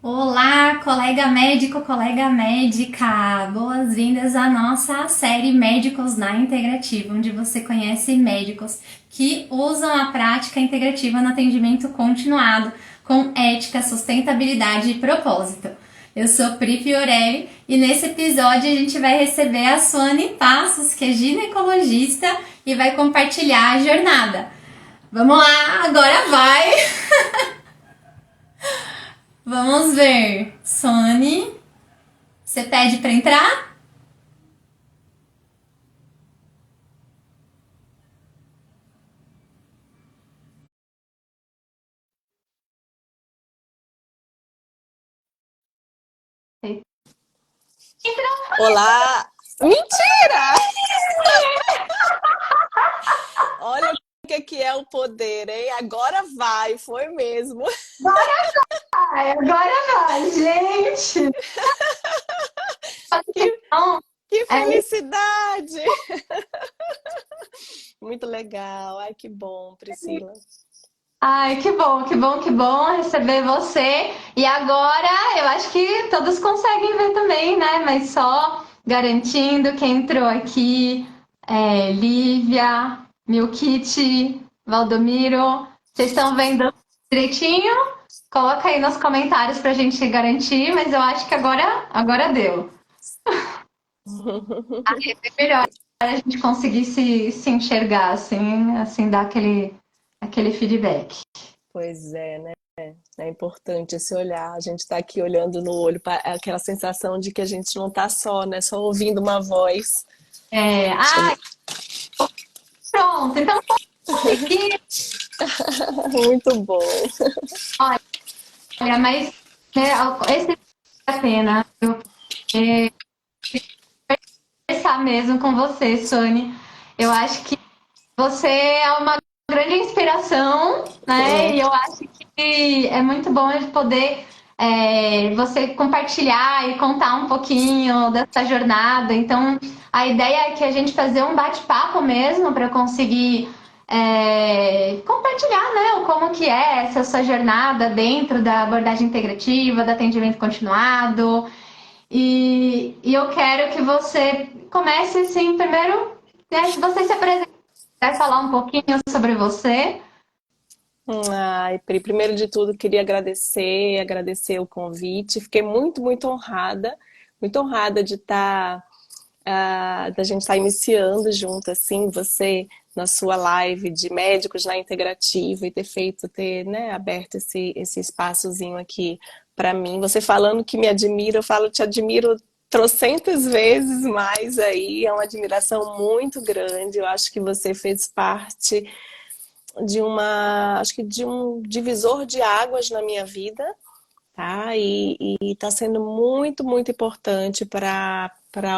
Olá, colega médico, colega médica! Boas-vindas à nossa série Médicos na Integrativa, onde você conhece médicos que usam a prática integrativa no atendimento continuado com ética, sustentabilidade e propósito. Eu sou Pri Fiorelli e nesse episódio a gente vai receber a Suane Passos, que é ginecologista e vai compartilhar a jornada. Vamos lá, agora vai! Vamos ver. Sony, você pede para entrar? Olá! Mentira! Olha o que é o poder, hein? Agora vai, foi mesmo. Ai, agora vai, gente! Que, Então, que é... felicidade! Muito legal. Ai, que bom, Priscila. Ai, que bom, que bom, que bom receber você. E agora eu acho que todos conseguem ver também, né? Mas só garantindo quem entrou aqui, Lívia, Milkit, Valdomiro. Vocês estão vendo direitinho? Coloca aí nos comentários pra gente garantir, mas eu acho que agora deu. É melhor a gente conseguir se enxergar, assim, dar aquele feedback. Pois é, né? É importante esse olhar. A gente está aqui olhando no olho, aquela sensação de que a gente não está só, né? Só ouvindo uma voz. Ah, pronto, então consegui. Muito bom. Olha, mas né, esse vale a pena é, conversar mesmo com você, Sônia. Eu acho que você é uma grande inspiração, né? Hum. E eu acho que é muito bom de poder você compartilhar e contar um pouquinho dessa jornada. Então, a ideia é que a gente fazer um bate-papo mesmo para conseguir compartilhar, né, o como que é essa sua jornada dentro da abordagem integrativa, do atendimento continuado. E eu quero que você comece, assim, primeiro, né, que você se apresente. Vai falar um pouquinho sobre você? Ai, Pri, primeiro de tudo, queria agradecer o convite. Fiquei muito honrada de da gente estar iniciando junto, assim, você na sua live de médicos na integrativa e né, aberto esse espaçozinho aqui para mim. Você falando que me admira, eu falo, te admiro trocentas vezes mais aí, é uma admiração muito grande. Eu acho que você fez parte acho que de um divisor de águas na minha vida, tá? E está sendo muito importante para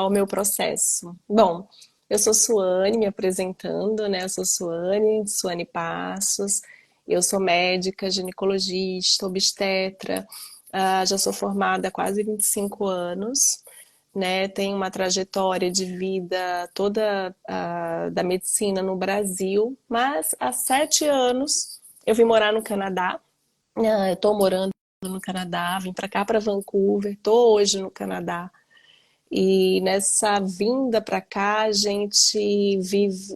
o meu processo. Bom, eu sou Suane, me apresentando, né? Eu sou Suane Passos, eu sou médica, ginecologista, obstetra, já sou formada há quase 25 anos, né? Tenho uma trajetória de vida toda da medicina no Brasil, mas há 7 anos eu vim morar no Canadá. Eu estou morando no Canadá, vim para cá, para Vancouver, estou hoje no Canadá. E nessa vinda para cá, a gente vive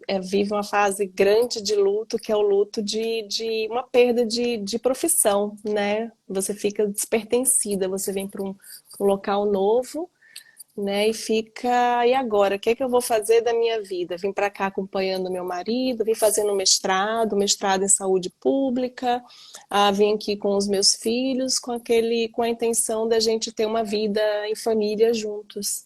uma fase grande de luto, que é o luto de uma perda de profissão, né? Você fica despertencida, você vem para um local novo, né? E fica, e agora? O que é que eu vou fazer da minha vida? Vim para cá acompanhando meu marido, vim fazendo mestrado em saúde pública, vim aqui com os meus filhos, com a intenção da gente ter uma vida em família juntos,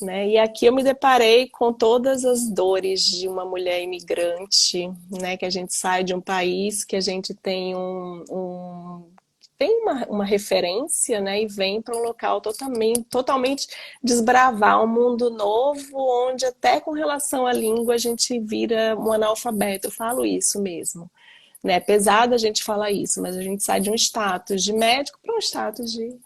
né? E aqui eu me deparei com todas as dores de uma mulher imigrante, né? Que a gente sai de um país que a gente tem tem uma referência, né, e vem para um local totalmente desbravar um mundo novo, onde até com relação à língua a gente vira um analfabeto. Eu falo isso mesmo, né? É pesado a gente falar isso, mas a gente sai de um status de médico para um status de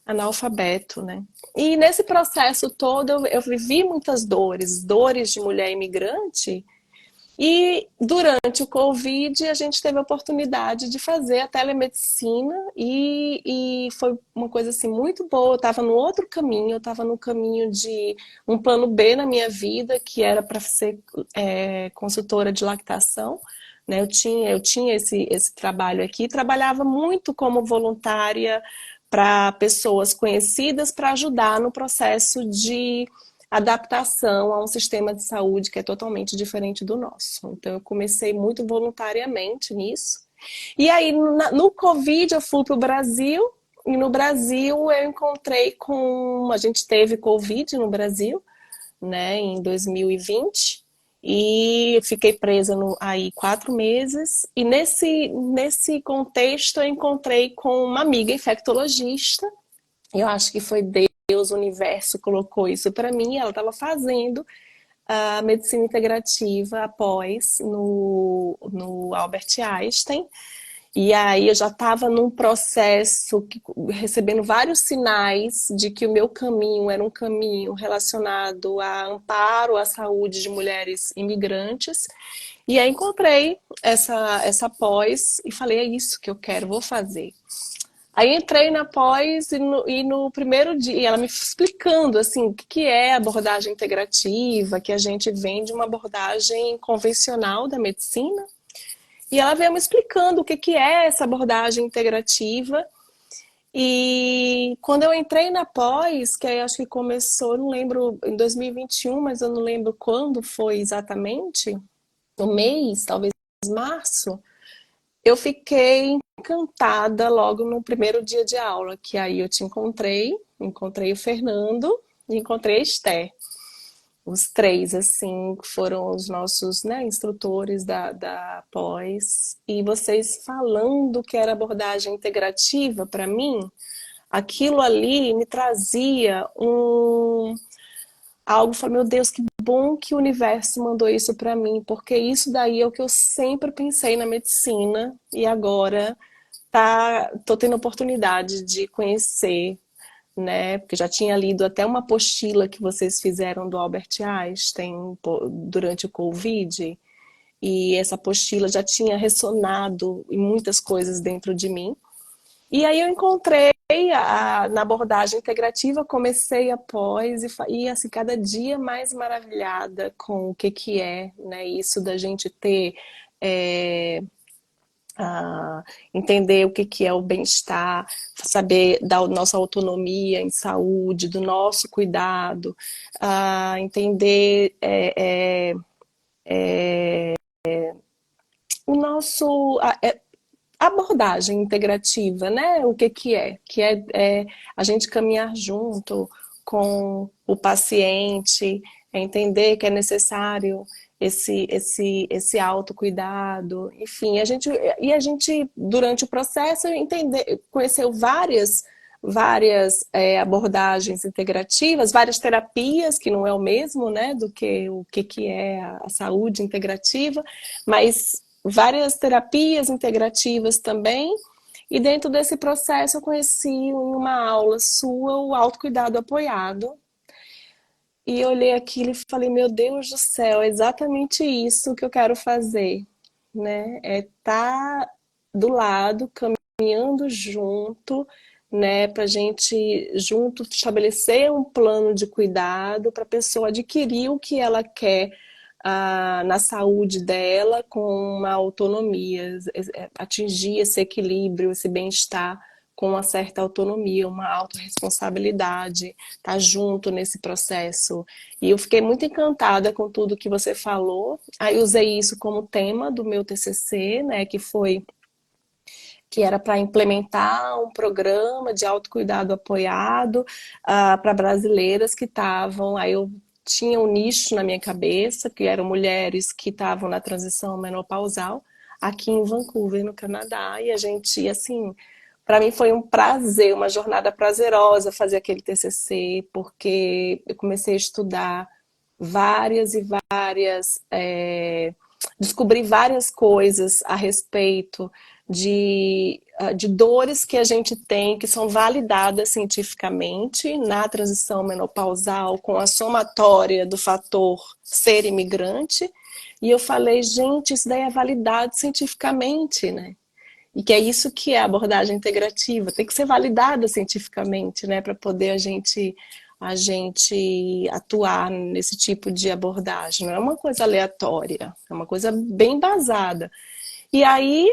analfabeto, né? E nesse processo todo eu vivi muitas dores de mulher imigrante, E durante o Covid, a gente teve a oportunidade de fazer a telemedicina e foi uma coisa assim muito boa. Eu estava no outro caminho, eu estava no caminho de um plano B na minha vida, que era para ser consultora de lactação. Né? Eu tinha esse trabalho aqui, trabalhava muito como voluntária para pessoas conhecidas para ajudar no processo de adaptação a um sistema de saúde que é totalmente diferente do nosso. Então, eu comecei muito voluntariamente nisso. E aí, no Covid, eu fui para o Brasil, e no Brasil eu encontrei com. A gente teve Covid no Brasil, né, em 2020. E fiquei presa aí 4 meses. E nesse contexto eu encontrei com uma amiga infectologista. Eu acho que foi Deus, o universo colocou isso para mim. Ela estava fazendo a medicina integrativa após no Albert Einstein. E aí eu já estava num processo recebendo vários sinais de que o meu caminho era um caminho relacionado a amparo à saúde de mulheres imigrantes. E aí encontrei essa pós e falei, é isso que eu quero, vou fazer. Aí entrei na pós e no primeiro dia, ela me explicando assim, o que é abordagem integrativa, que a gente vem de uma abordagem convencional da medicina. E ela veio me explicando o que é essa abordagem integrativa. E quando eu entrei na pós, que aí acho que começou, não lembro, em 2021, mas eu não lembro quando foi exatamente, no mês, talvez março, eu fiquei encantada logo no primeiro dia de aula, que aí eu te encontrei o Fernando e encontrei a Esther. Os três, assim, foram os nossos, né, instrutores da pós. E vocês falando que era abordagem integrativa, para mim, aquilo ali me trazia algo, falei, meu Deus, que bom que o universo mandou isso para mim, porque isso daí é o que eu sempre pensei na medicina e agora tô tendo a oportunidade de conhecer, né? Porque já tinha lido até uma apostila que vocês fizeram do Albert Einstein durante o Covid, e essa apostila já tinha ressonado em muitas coisas dentro de mim. E aí eu encontrei na abordagem integrativa, comecei após e assim, cada dia mais maravilhada com o que é, né, isso da gente ter é, entender o que é o bem-estar, saber da nossa autonomia em saúde, do nosso cuidado, entender o nosso abordagem integrativa, né? O que é? Que é a gente caminhar junto com o paciente, entender que é necessário esse autocuidado, enfim, a gente durante o processo conheceu várias abordagens integrativas, várias terapias, que não é o mesmo, né, do que o que é a saúde integrativa, mas várias terapias integrativas também. E dentro desse processo eu conheci em uma aula sua o autocuidado apoiado. E eu olhei aquilo e falei, meu Deus do céu, é exatamente isso que eu quero fazer, né? É estar do lado, caminhando junto, né? Para a gente junto estabelecer um plano de cuidado para a pessoa adquirir o que ela quer na saúde dela com uma autonomia, atingir esse equilíbrio, esse bem-estar com uma certa autonomia, uma autorresponsabilidade, estar junto nesse processo. E eu fiquei muito encantada com tudo que você falou. Aí usei isso como tema do meu TCC, né, que era para implementar um programa de autocuidado apoiado para brasileiras que estavam. Aí eu tinha um nicho na minha cabeça, que eram mulheres que estavam na transição menopausal, aqui em Vancouver, no Canadá. E a gente, assim, para mim foi um prazer, uma jornada prazerosa fazer aquele TCC, porque eu comecei a estudar várias e várias, descobri várias coisas a respeito de dores que a gente tem, que são validadas cientificamente na transição menopausal, com a somatória do fator ser imigrante, E eu falei, gente, isso daí é validado cientificamente, né? E que é isso que é a abordagem integrativa, tem que ser validada cientificamente, né, para poder a gente atuar nesse tipo de abordagem. Não é uma coisa aleatória, é uma coisa bem embasada. E aí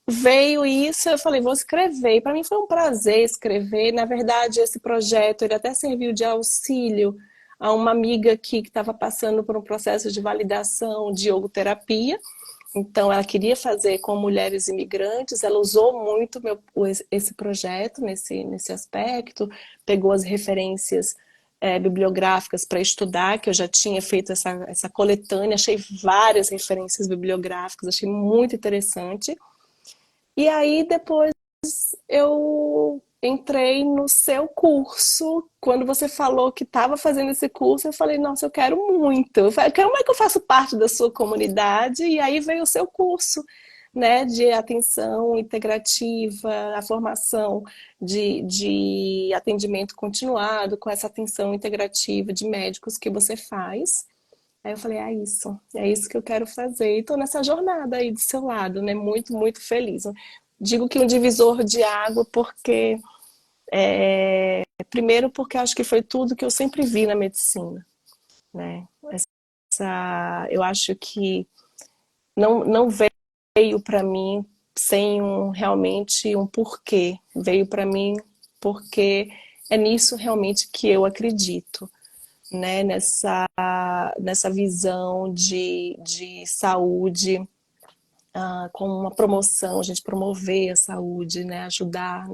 veio isso, eu falei, vou escrever. E para mim foi um prazer escrever. Na verdade, esse projeto ele até serviu de auxílio a uma amiga aqui que estava passando por um processo de validação de iogoterapia. Então, ela queria fazer com mulheres imigrantes, ela usou muito esse projeto nesse aspecto, pegou as referências bibliográficas para estudar, que eu já tinha feito essa coletânea, achei várias referências bibliográficas, achei muito interessante. E aí, depois eu entrei no seu curso. Quando você falou que estava fazendo esse curso, eu falei, nossa, eu quero muito. Eu falei, como é que eu faço parte da sua comunidade? E aí veio o seu curso, né, de atenção integrativa, a formação de atendimento continuado, com essa atenção integrativa de médicos que você faz. Aí eu falei, é isso que eu quero fazer. E estou nessa jornada aí do seu lado, né? Muito, muito feliz. Digo que um divisor de água, porque primeiro porque acho que foi tudo que eu sempre vi na medicina, né? Eu acho que não veio para mim sem realmente um porquê. Veio para mim porque é nisso realmente que eu acredito, né? Nessa visão de saúde, com uma promoção, a gente promover a saúde, né? Ajudar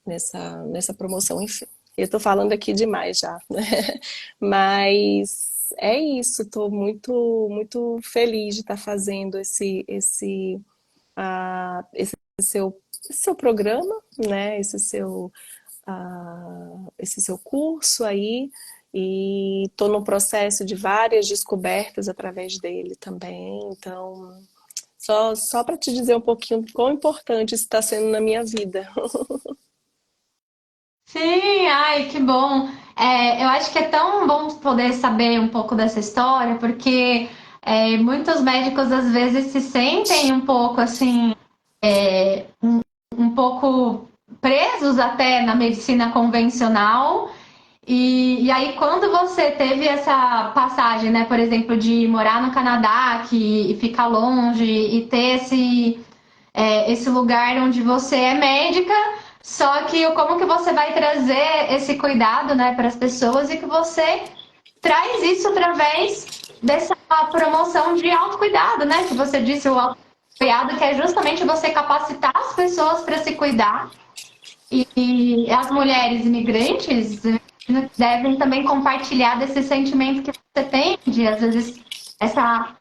nessa promoção, enfim. Eu estou falando aqui demais já, né? Mas é isso, estou muito, muito feliz de estar fazendo esse seu programa, né? Esse seu curso aí, e estou no processo de várias descobertas através dele também, então só para te dizer um pouquinho quão importante isso está sendo na minha vida. Sim, ai, que bom. Eu acho que é tão bom poder saber um pouco dessa história, porque muitos médicos às vezes se sentem um pouco assim, um pouco presos até na medicina convencional. E aí, quando você teve essa passagem, né, por exemplo, de morar no Canadá, que fica longe, e ter esse lugar onde você é médica, só que como que você vai trazer esse cuidado, né, para as pessoas e que você traz isso através dessa promoção de autocuidado, né, que você disse, o autocuidado, que é justamente você capacitar as pessoas para se cuidar e as mulheres imigrantes devem também compartilhar desse sentimento que você tem de, às vezes, essa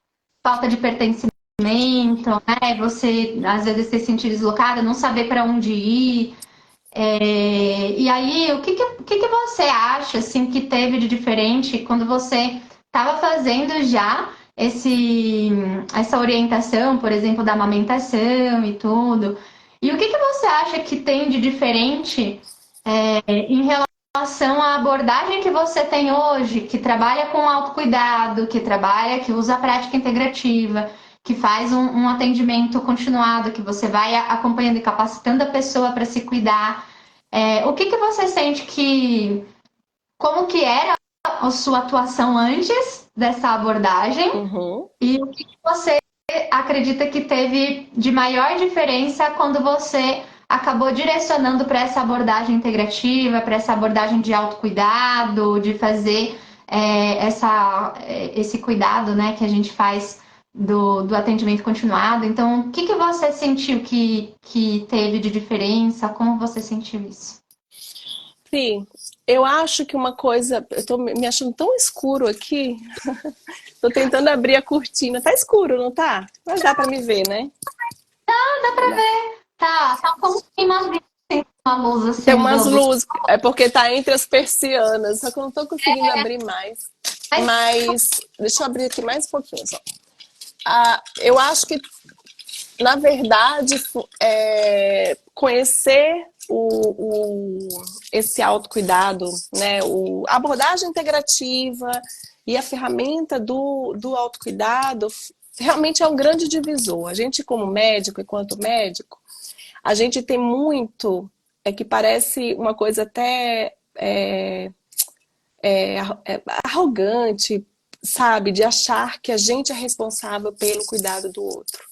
falta de pertencimento, né? Você, às vezes, se sentir deslocada, não saber para onde ir. E aí, o que você acha, assim, que teve de diferente quando você estava fazendo já essa orientação, por exemplo, da amamentação e tudo? E o que você acha que tem de diferente em relação à abordagem que você tem hoje, que trabalha com autocuidado, que usa a prática integrativa, que faz um atendimento continuado, que você vai acompanhando e capacitando a pessoa para se cuidar. O que você sente como que era a sua atuação antes dessa abordagem Uhum. e o que você acredita que teve de maior diferença quando você acabou direcionando para essa abordagem integrativa, para essa abordagem de autocuidado, de fazer esse cuidado, né, que a gente faz do atendimento continuado. Então, o que você sentiu que teve de diferença? Como você sentiu isso? Sim, eu acho que uma coisa, eu tô me achando tão escuro aqui, tô tentando abrir a cortina, tá escuro, não tá? Mas dá para me ver, né? Dá pra Dá. ver. Tá como tem uma luz Tem assim umas do luzes, é porque tá entre as persianas, só que eu não tô conseguindo abrir mais. Mas deixa eu abrir aqui mais um pouquinho só. Eu acho que, na verdade, conhecer esse autocuidado, né? A abordagem integrativa E a ferramenta do autocuidado realmente é um grande divisor. A gente, como médico, enquanto médico, a gente tem muito, que parece uma coisa até arrogante, sabe? De achar que a gente é responsável pelo cuidado do outro,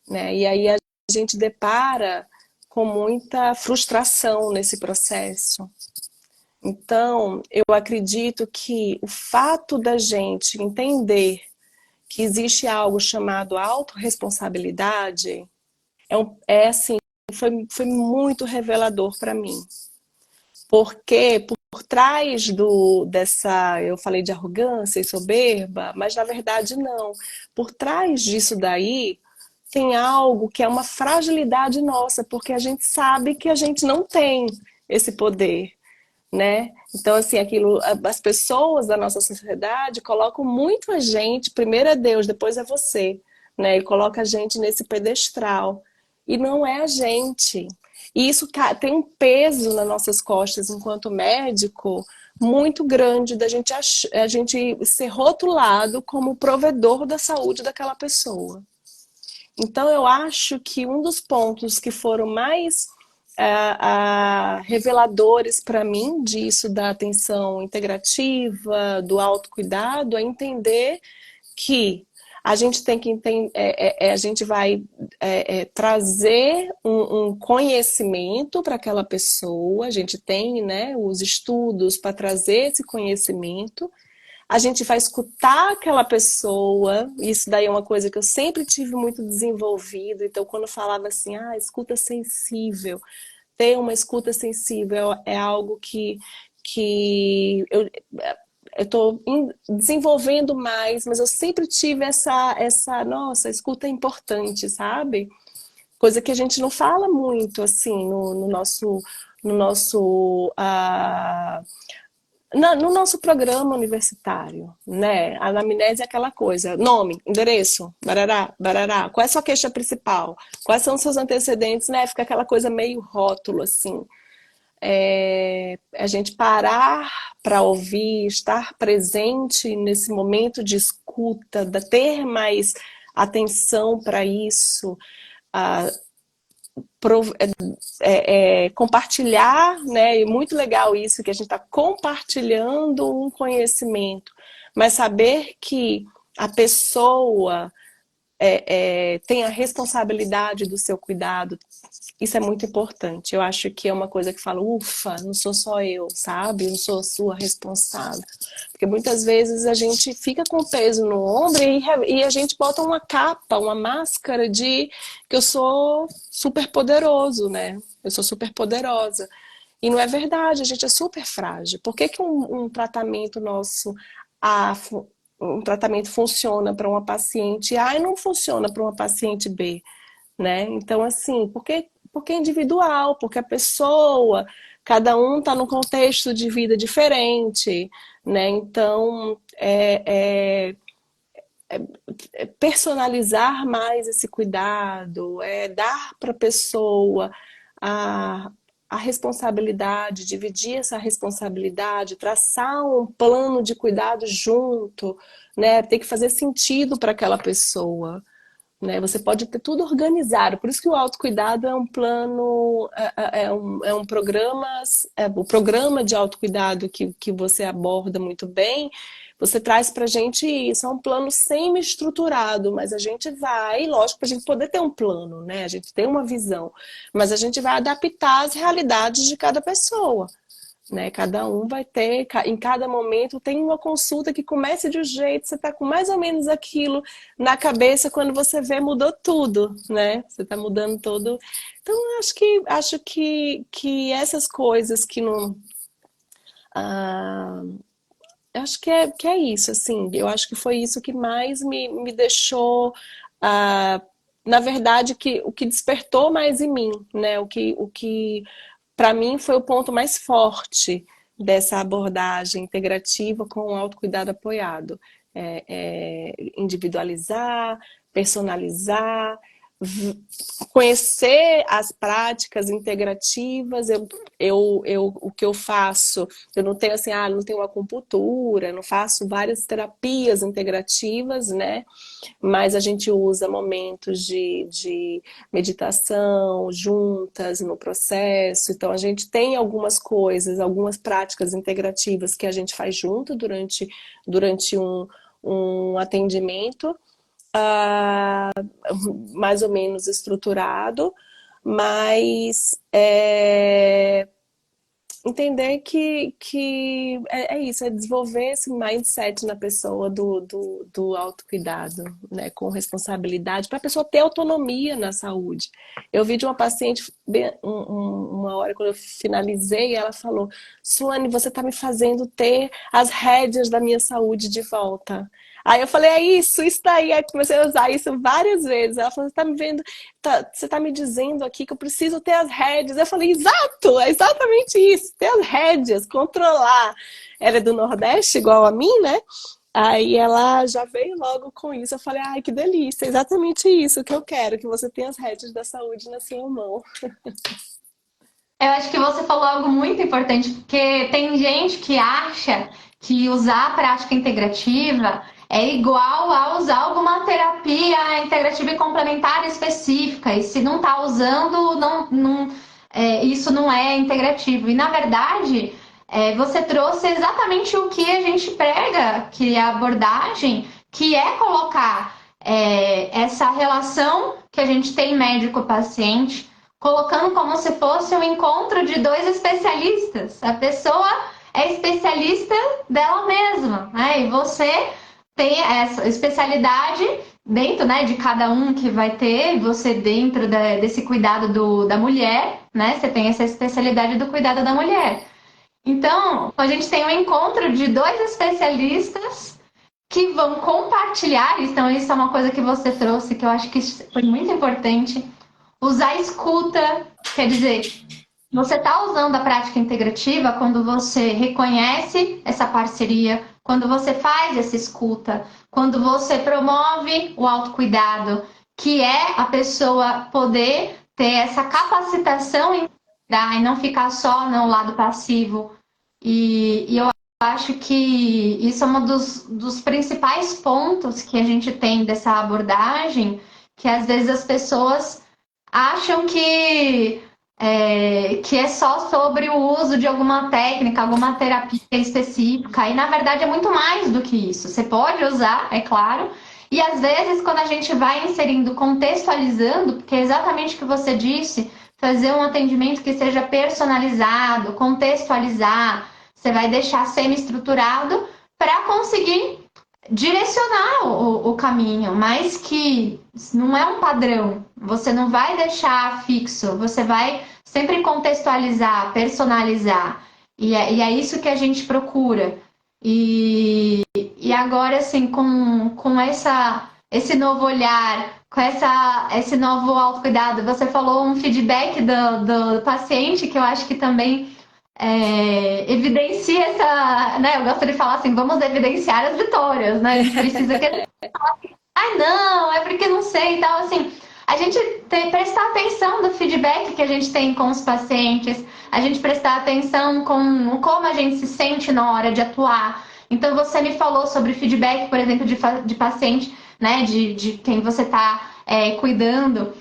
né? E aí a gente depara com muita frustração nesse processo. Então, eu acredito que o fato da gente entender que existe algo chamado autorresponsabilidade assim, foi muito revelador para mim. Porque por trás dessa, eu falei de arrogância e soberba, mas na verdade não. Por trás disso daí tem algo que é uma fragilidade nossa, porque a gente sabe que a gente não tem esse poder, né? Então, assim, as pessoas da nossa sociedade colocam muito a gente, primeiro é Deus, depois é você, né? E coloca a gente nesse pedestral. E não é a gente. E isso tem um peso nas nossas costas, enquanto médico, muito grande da gente, a gente ser rotulado como provedor da saúde daquela pessoa. Então, eu acho que um dos pontos que foram mais reveladores para mim disso, da atenção integrativa, do autocuidado, é entender que a gente tem que entender, a gente vai trazer um conhecimento para aquela pessoa, a gente tem, né, os estudos para trazer esse conhecimento, a gente vai escutar aquela pessoa, isso daí é uma coisa que eu sempre tive muito desenvolvido, então quando eu falava assim, escuta sensível, ter uma escuta sensível é algo que eu estou desenvolvendo mais, mas eu sempre tive nossa, escuta é importante, sabe? Coisa que a gente não fala muito, assim, no nosso programa universitário, né? A anamnese é aquela coisa, nome, endereço, barará, barará, qual é a sua queixa principal? Quais são os seus antecedentes, né? Fica aquela coisa meio rótulo, assim. A gente parar para ouvir, estar presente nesse momento de escuta, ter mais atenção para isso, compartilhar, né? E muito legal isso, que a gente está compartilhando um conhecimento, mas saber que a pessoa tem a responsabilidade do seu cuidado, isso é muito importante. Eu acho que é uma coisa que fala, ufa, não sou só eu, sabe? Não sou a sua responsável. Porque muitas vezes a gente fica com o peso no ombro e a gente bota uma capa, uma máscara de que eu sou super poderoso, né? Eu sou super poderosa. E não é verdade, a gente é super frágil. Por que um tratamento nosso, um tratamento funciona para uma paciente A e não funciona para uma paciente B, né? Então, assim, porque é individual, porque a pessoa, cada um está num contexto de vida diferente, né? Então, personalizar mais esse cuidado, dar para a pessoa a, a responsabilidade, dividir essa responsabilidade, traçar um plano de cuidado junto, né? Tem que fazer sentido para aquela pessoa, né? Você pode ter tudo organizado, por isso que o autocuidado é um plano, é um programa, o programa de autocuidado que você aborda muito bem, você traz pra gente isso, é um plano semi-estruturado, mas a gente vai, lógico, pra gente poder ter um plano, né? A gente tem uma visão, mas a gente vai adaptar as realidades de cada pessoa, né? Cada um vai ter, em cada momento tem uma consulta que começa de um jeito, você está com mais ou menos aquilo na cabeça, quando você vê, mudou tudo, né? Você está mudando todo. Então, acho que essas coisas que não. Ah, eu acho que é isso, assim. Eu acho que foi isso que mais me deixou. ah, Na verdade, o que despertou mais em mim, né? O que para mim foi o ponto mais forte dessa abordagem integrativa com o autocuidado apoiado. Individualizar, personalizar, conhecer as práticas integrativas, o que eu faço, eu não tenho assim, não tenho acupuntura, não faço várias terapias integrativas, né? Mas a gente usa momentos de meditação juntas no processo, então a gente tem algumas coisas, algumas práticas integrativas que a gente faz junto durante um atendimento, mais ou menos estruturado, mas entender que é isso, é desenvolver esse mindset na pessoa do autocuidado, né, com responsabilidade, para a pessoa ter autonomia na saúde. Eu vi de uma paciente, uma hora quando eu finalizei, ela falou: Suane, você está me fazendo ter as rédeas da minha saúde de volta. Aí eu falei, é isso daí. Aí comecei a usar isso várias vezes. Ela falou, você tá me vendo, você tá me dizendo aqui que eu preciso ter as rédeas. Eu falei, exato, é exatamente isso, ter as rédeas, controlar. Ela é do Nordeste, igual a mim, né? Aí ela já veio logo com isso. Eu falei, ai, que delícia, é exatamente isso que eu quero, que você tenha as rédeas da saúde na sua mão. Eu acho que você falou algo muito importante, porque tem gente que acha que usar a prática integrativa é igual a usar alguma terapia integrativa e complementar específica. E se não está usando, isso não é integrativo. E na verdade, você trouxe exatamente o que a gente prega, que é a abordagem, que é colocar essa relação que a gente tem médico-paciente colocando como se fosse um encontro de dois especialistas. A pessoa é especialista dela mesma, né? E você tem essa especialidade dentro, né, de cada um que vai ter, você dentro desse cuidado da mulher, né? Você tem essa especialidade do cuidado da mulher. Então, a gente tem um encontro de dois especialistas que vão compartilhar, então isso é uma coisa que você trouxe que eu acho que foi muito importante. Usar escuta, quer dizer, você está usando a prática integrativa quando você reconhece essa parceria, quando você faz essa escuta, quando você promove o autocuidado, que é a pessoa poder ter essa capacitação em cuidar e não ficar só no lado passivo. E eu acho que isso é um dos principais pontos que a gente tem dessa abordagem, que às vezes as pessoas acham que é só sobre o uso de alguma técnica, alguma terapia específica, e na verdade é muito mais do que isso. Você pode usar, é claro, e às vezes quando a gente vai inserindo, contextualizando, porque é exatamente o que você disse, fazer um atendimento que seja personalizado, contextualizar, você vai deixar semi-estruturado para conseguir direcionar o caminho, mas que não é um padrão. Você não vai deixar fixo, você vai sempre contextualizar, personalizar. E é isso que a gente procura. E agora, assim, com esse novo olhar, com esse novo autocuidado, você falou um feedback do paciente que eu acho que também evidencia essa, né? Eu gosto de falar assim, vamos evidenciar as vitórias, né? A gente precisa que ai, não, é porque não sei e tal, assim. A gente prestar atenção do feedback que a gente tem com os pacientes, a gente prestar atenção com como a gente se sente na hora de atuar. Então, você me falou sobre feedback, por exemplo, de paciente, né, de quem você está cuidando,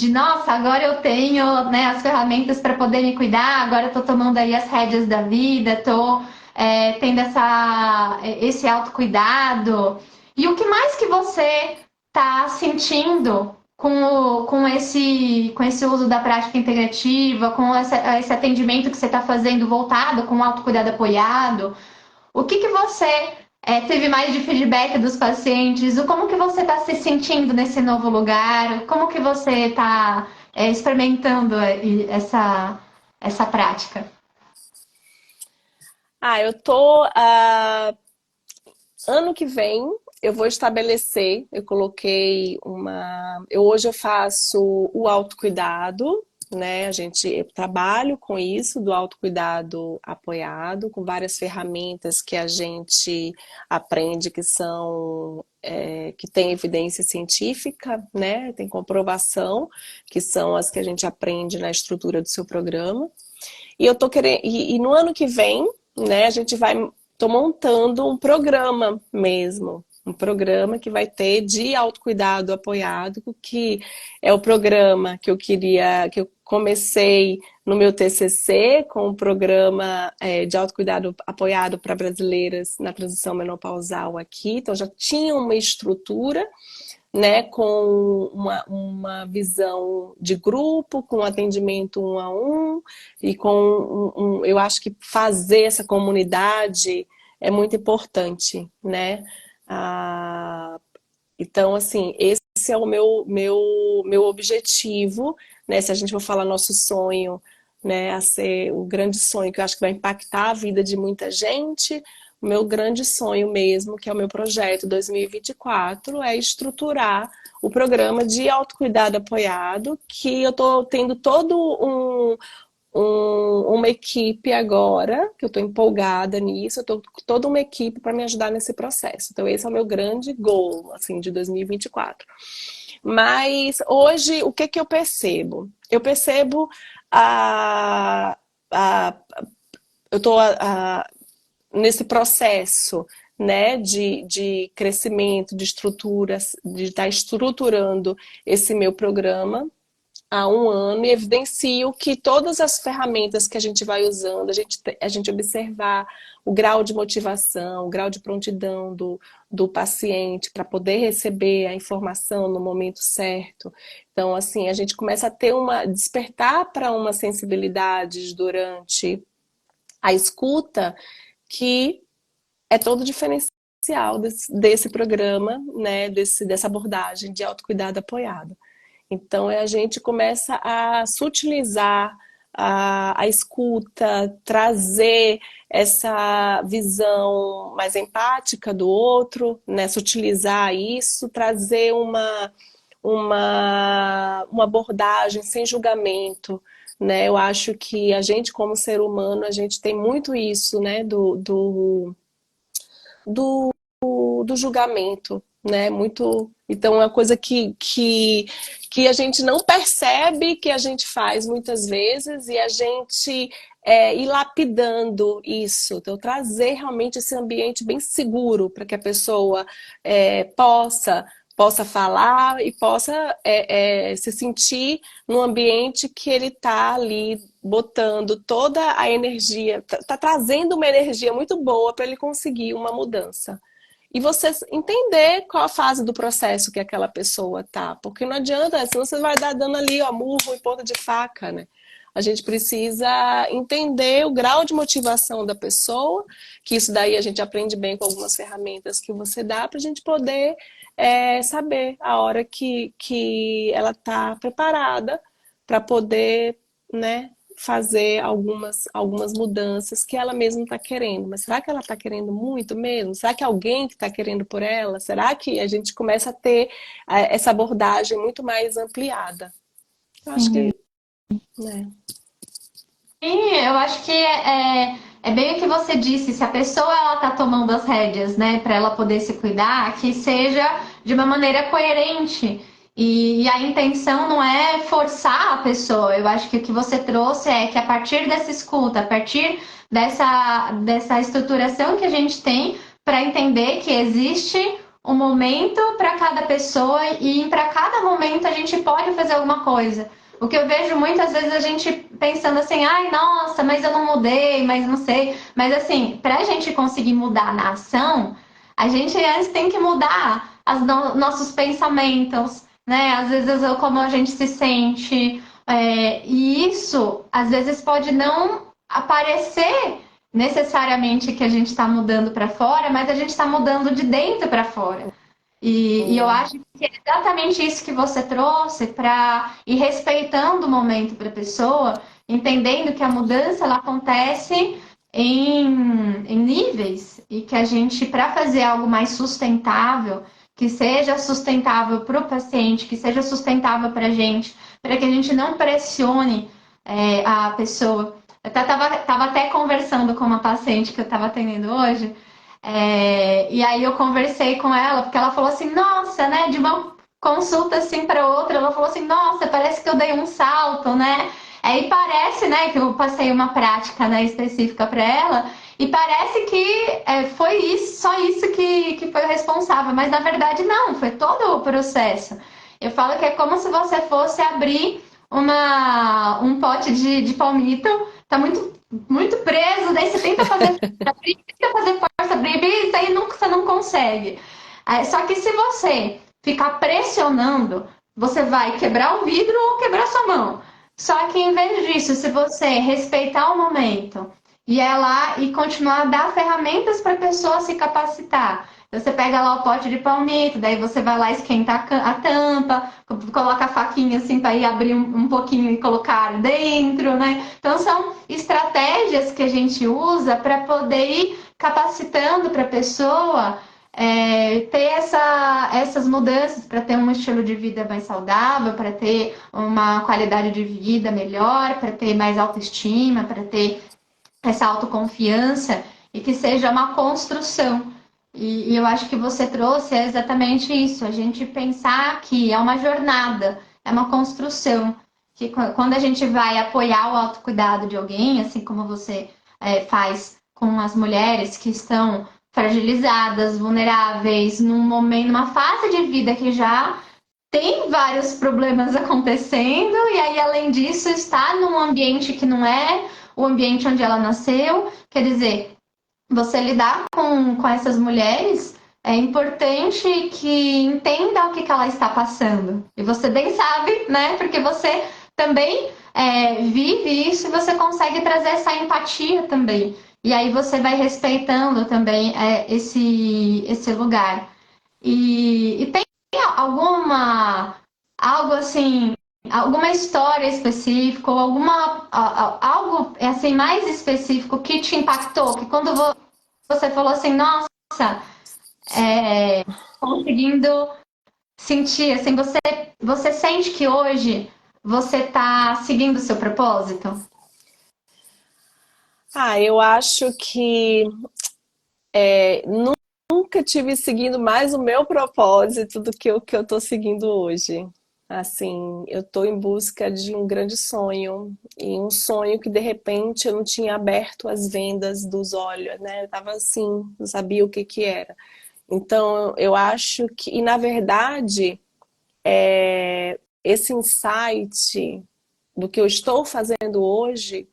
nossa, agora eu tenho, né, as ferramentas para poder me cuidar, agora eu estou tomando aí as rédeas da vida, estou tendo esse autocuidado. E o que mais que você está sentindo com esse uso da prática integrativa, com esse atendimento que você está fazendo voltado com o autocuidado apoiado? O que você teve mais de feedback dos pacientes? Como que você está se sentindo nesse novo lugar? Como que você está experimentando essa prática? Eu tô. Ano que vem eu vou estabelecer, eu coloquei uma. Hoje eu faço o autocuidado, né? Eu trabalho com isso do autocuidado apoiado, com várias ferramentas que a gente aprende que são que tem evidência científica, né? Tem comprovação, que são as que a gente aprende na estrutura do seu programa. E eu tô querendo, e no ano que vem, né, a gente vai, tô montando um programa mesmo, um programa que vai ter de autocuidado apoiado, que é o programa que que eu comecei no meu TCC, com o programa de autocuidado apoiado para brasileiras na transição menopausal aqui, então já tinha uma estrutura, né, com uma visão de grupo, com atendimento um a um, e com eu acho que fazer essa comunidade é muito importante, né? Ah, então, assim, esse é o meu objetivo, né? Se a gente for falar nosso sonho, né, a ser o grande sonho que eu acho que vai impactar a vida de muita gente, o meu grande sonho mesmo, que é o meu projeto 2024, é estruturar o programa de autocuidado apoiado, que eu estou tendo todo uma equipe agora, que eu estou empolgada nisso, eu estou com toda uma equipe para me ajudar nesse processo. Então, esse é o meu grande goal, assim, de 2024. Mas hoje, o que que eu percebo? Eu percebo a eu estou nesse processo, né, de crescimento, de estruturas, de estar estruturando esse meu programa há um ano e evidencio que todas as ferramentas que a gente vai usando, a gente observar o grau de motivação, o grau de prontidão do paciente para poder receber a informação no momento certo. Então, assim, a gente começa a ter despertar para uma sensibilidade durante a escuta que é todo diferencial desse programa, né, dessa abordagem de autocuidado apoiado. Então, a gente começa a sutilizar a escuta, trazer essa visão mais empática do outro, né? Sutilizar isso, trazer uma abordagem sem julgamento, né? Eu acho que a gente, como ser humano, a gente tem muito isso, né? Do, do julgamento, né? Muito. Então, é uma coisa que a gente não percebe que a gente faz muitas vezes e a gente ir lapidando isso. Então, trazer realmente esse ambiente bem seguro para que a pessoa possa falar e possa se sentir num ambiente que ele está ali botando toda a energia, tá trazendo uma energia muito boa para ele conseguir uma mudança. E você entender qual a fase do processo que aquela pessoa tá. Porque não adianta, senão você vai dar dando ali, ó, murro em ponta de faca, né? A gente precisa entender o grau de motivação da pessoa, que isso daí a gente aprende bem com algumas ferramentas que você dá para a gente poder saber a hora que ela está preparada para poder, né, fazer algumas mudanças que ela mesma está querendo. Mas será que ela está querendo muito mesmo? Será que alguém que está querendo por ela? Será que a gente começa a ter essa abordagem muito mais ampliada? Eu acho Sim. que, né? Sim, eu acho que é bem o que você disse, se a pessoa ela tá tomando as rédeas, né, para ela poder se cuidar, que seja de uma maneira coerente. E a intenção não é forçar a pessoa. Eu acho que o que você trouxe é que a partir dessa escuta, a partir dessa estruturação que a gente tem para entender que existe um momento para cada pessoa e para cada momento a gente pode fazer alguma coisa. O que eu vejo muitas vezes a gente pensando assim, ai, nossa, mas eu não mudei, mas não sei. Mas assim, pra gente conseguir mudar na ação, a gente antes tem que mudar nossos pensamentos, né? Às vezes como a gente se sente. E isso, às vezes, pode não aparecer necessariamente que a gente está mudando para fora, mas a gente está mudando de dentro para fora. E eu acho que é exatamente isso que você trouxe para ir respeitando o momento para a pessoa, entendendo que a mudança ela acontece em níveis e que a gente, para fazer algo mais sustentável, que seja sustentável para o paciente, que seja sustentável para a gente, para que a gente não pressione a pessoa. Eu tava até conversando com uma paciente que eu estava atendendo hoje, e aí eu conversei com ela, porque ela falou assim, nossa, né, de uma consulta assim para outra, ela falou assim, nossa, parece que eu dei um salto, né? Aí parece, né, que eu passei uma prática, né, específica para ela, e parece que foi isso, só isso que foi o responsável, mas na verdade não, foi todo o processo. Eu falo que é como se você fosse abrir um pote de palmito, tá muito preso, daí você tenta fazer força, abrir, tenta fazer força, abrir, isso aí nunca, você não consegue. Só que se você ficar pressionando, você vai quebrar o vidro ou quebrar sua mão. Só que em vez disso, se você respeitar o momento e é lá e continuar a dar ferramentas para a pessoa se capacitar. Você pega lá o pote de palmito, daí você vai lá esquentar a tampa, coloca a faquinha assim para ir abrir um pouquinho e colocar dentro, né? Então são estratégias que a gente usa para poder ir capacitando para a pessoa ter essas mudanças para ter um estilo de vida mais saudável, para ter uma qualidade de vida melhor, para ter mais autoestima, para ter essa autoconfiança e que seja uma construção. E eu acho que você trouxe exatamente isso, a gente pensar que é uma jornada, é uma construção, que quando a gente vai apoiar o autocuidado de alguém, assim como você faz com as mulheres que estão fragilizadas, vulneráveis, num momento, numa fase de vida que já tem vários problemas acontecendo, e aí, além disso, está num ambiente que não é o ambiente onde ela nasceu. Quer dizer, você lidar com essas mulheres é importante que entenda o que ela está passando. E você bem sabe, né? Porque você também vive isso e você consegue trazer essa empatia também. E aí você vai respeitando também esse lugar. E tem algo assim, alguma história específica ou algo assim mais específico que te impactou, que quando você falou assim, nossa, conseguindo sentir, assim, você sente que hoje você está seguindo o seu propósito? Eu acho que nunca tive seguindo mais o meu propósito do que o que eu estou seguindo hoje. Assim, eu estou em busca de um grande sonho, e um sonho que de repente eu não tinha aberto as vendas dos olhos, né? Eu estava assim, não sabia o que que era. Então, eu acho que, e na verdade, esse insight do que eu estou fazendo hoje,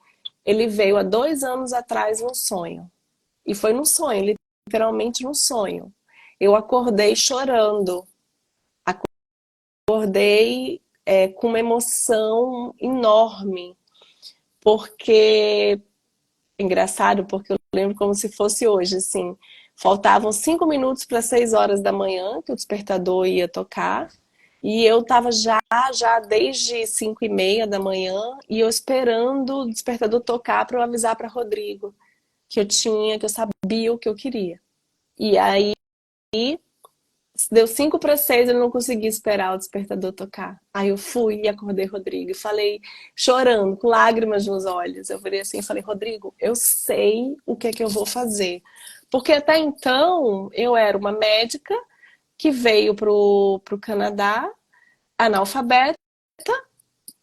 ele veio há 2 anos atrás num sonho. E foi num sonho, literalmente num sonho. Eu acordei chorando, acordei com uma emoção enorme, porque, engraçado, porque eu lembro como se fosse hoje, assim, faltavam 5 minutos para 6 horas da manhã, que o despertador ia tocar, e eu estava já desde 5h30 da manhã, e eu esperando o despertador tocar para eu avisar para Rodrigo que eu sabia o que eu queria. E aí deu 5 para 6, eu não consegui esperar o despertador tocar. Aí eu fui e acordei Rodrigo e falei, chorando, com lágrimas nos olhos. Eu falei assim, Rodrigo, eu sei o que é que eu vou fazer. Porque até então eu era uma médica que veio pro Canadá, analfabeta,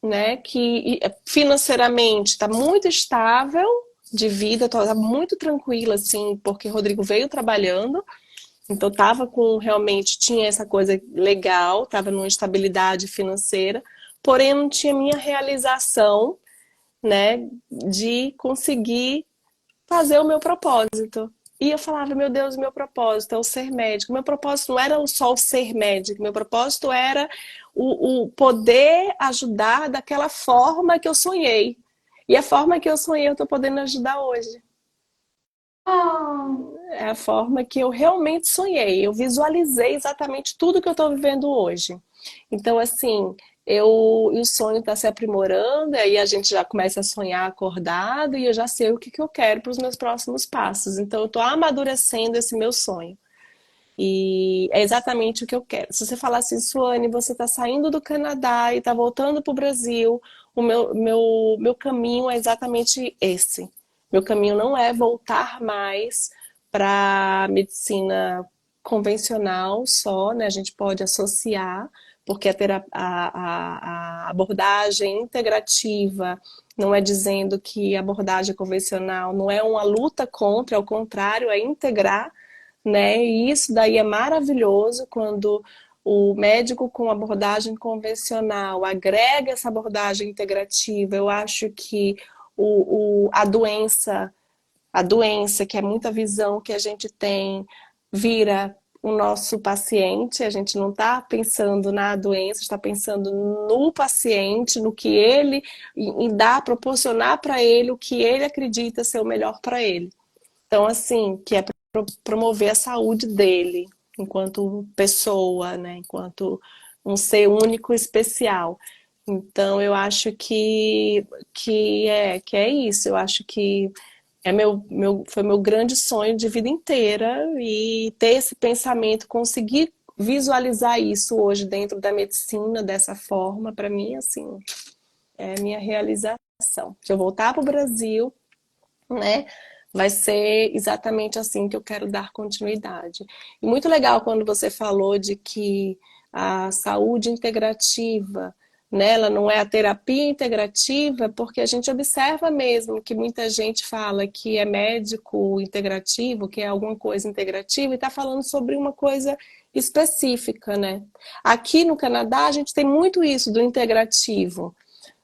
né? Que financeiramente está muito estável de vida, estava muito tranquila, assim, porque Rodrigo veio trabalhando. Então tava realmente tinha essa coisa legal, tava numa estabilidade financeira, porém não tinha minha realização, né, de conseguir fazer o meu propósito. E eu falava, meu Deus, meu propósito é o ser médico. Meu propósito não era só o ser médico, meu propósito era o poder ajudar daquela forma que eu sonhei. E a forma que eu sonhei eu tô podendo ajudar hoje. Oh, É a forma que eu realmente sonhei. Eu visualizei exatamente tudo que eu estou vivendo hoje. Então, assim, o sonho está se aprimorando, aí a gente já começa a sonhar acordado e eu já sei o que eu quero para os meus próximos passos. Então, eu estou amadurecendo esse meu sonho. E é exatamente o que eu quero. Se você falar assim, Suane, você está saindo do Canadá e está voltando para o Brasil, meu caminho é exatamente esse. Meu caminho não é voltar mais para medicina convencional só, né? A gente pode associar, porque a abordagem integrativa não é dizendo que a abordagem convencional não é uma luta contra, ao contrário, é integrar, né? E isso daí é maravilhoso quando o médico com abordagem convencional agrega essa abordagem integrativa. Eu acho que a doença, que é muita visão que a gente tem, vira o nosso paciente, a gente não está pensando na doença, está pensando no paciente, no que ele, em dar, proporcionar para ele o que ele acredita ser o melhor para ele. Então, assim, que é promover a saúde dele enquanto pessoa, né? Enquanto um ser único e especial. Então, eu acho que é isso. Eu acho que foi meu grande sonho de vida inteira e ter esse pensamento, conseguir visualizar isso hoje dentro da medicina dessa forma, para mim, assim, é a minha realização. Se eu voltar para o Brasil, né? Vai ser exatamente assim que eu quero dar continuidade. E muito legal quando você falou de que a saúde integrativa, né, ela não é a terapia integrativa, porque a gente observa mesmo que muita gente fala que é médico integrativo, que é alguma coisa integrativa, e está falando sobre uma coisa específica, né? Aqui no Canadá a gente tem muito isso do integrativo,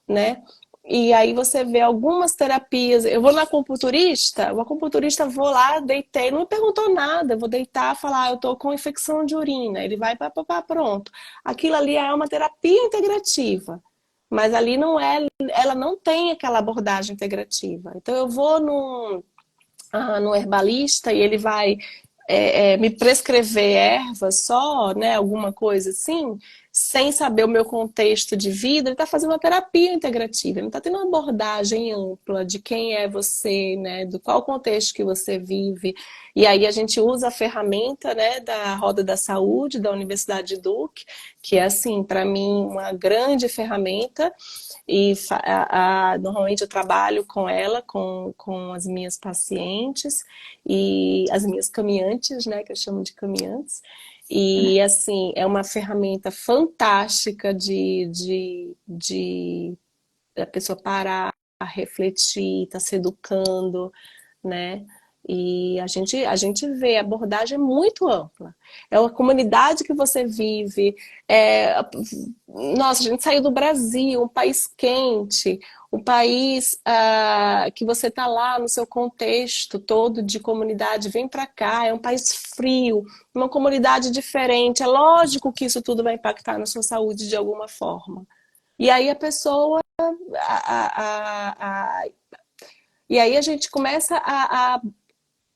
né? E aí você vê algumas terapias. Eu vou na acupunturista, o acupunturista vou lá, deitei, não me perguntou nada. Eu vou deitar, falar, eu tô com infecção de urina. Ele vai, pá, pronto. Aquilo ali é uma terapia integrativa, mas ali não é, ela não tem aquela abordagem integrativa. Então eu vou no herbalista e ele vai me prescrever ervas só, né, alguma coisa assim, sem saber o meu contexto de vida, ele está fazendo uma terapia integrativa, ele não está tendo uma abordagem ampla de quem é você, né, do qual contexto que você vive. E aí a gente usa a ferramenta, né, da Roda da Saúde, da Universidade de Duke, que é, assim, para mim, uma grande ferramenta. E normalmente eu trabalho com ela, com as minhas pacientes e as minhas caminhantes, né, que eu chamo de caminhantes. E assim, é uma ferramenta fantástica de a pessoa parar, refletir, tá se educando, né? E a gente vê a abordagem é muito ampla. É uma comunidade que você vive. Nossa, a gente saiu do Brasil, um país quente, um país que você está lá no seu contexto todo de comunidade, vem para cá, é um país frio, uma comunidade diferente. É lógico que isso tudo vai impactar na sua saúde de alguma forma. E aí a pessoa. E aí a gente começa a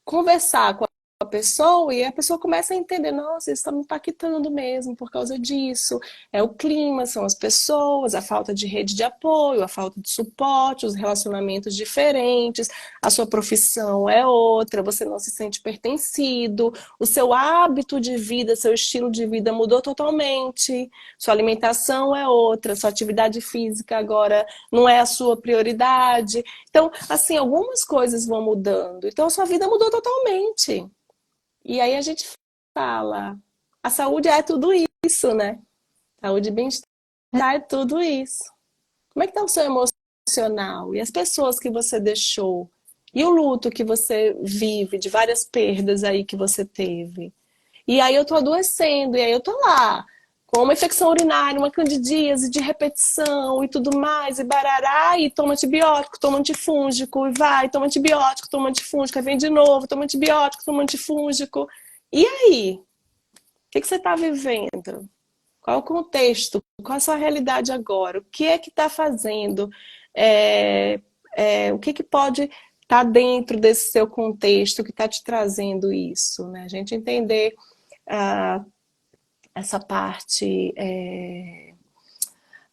conversar com a pessoa e a pessoa começa a entender, nossa, isso está me impactando mesmo por causa disso. É o clima, são as pessoas, a falta de rede de apoio, a falta de suporte, os relacionamentos diferentes, a sua profissão é outra, você não se sente pertencido, o seu hábito de vida, seu estilo de vida mudou totalmente, sua alimentação é outra, sua atividade física agora não é a sua prioridade. Então, assim, algumas coisas vão mudando. Então, a sua vida mudou totalmente. E aí a gente fala, a saúde é tudo isso, né? Saúde e bem-estar é tudo isso. Como é que tá o seu emocional? E as pessoas que você deixou? E o luto que você vive de várias perdas aí que você teve? E aí eu tô adoecendo, e aí eu tô lá, com uma infecção urinária, uma candidíase de repetição e tudo mais, e barará, e toma antibiótico, toma antifúngico, e vai, toma antibiótico, toma antifúngico, aí vem de novo, toma antibiótico, toma antifúngico. E aí? O que você está vivendo? Qual o contexto? Qual a sua realidade agora? O que é que está fazendo? O que pode estar dentro desse seu contexto que está te trazendo isso? Né? A gente entender ah, essa parte,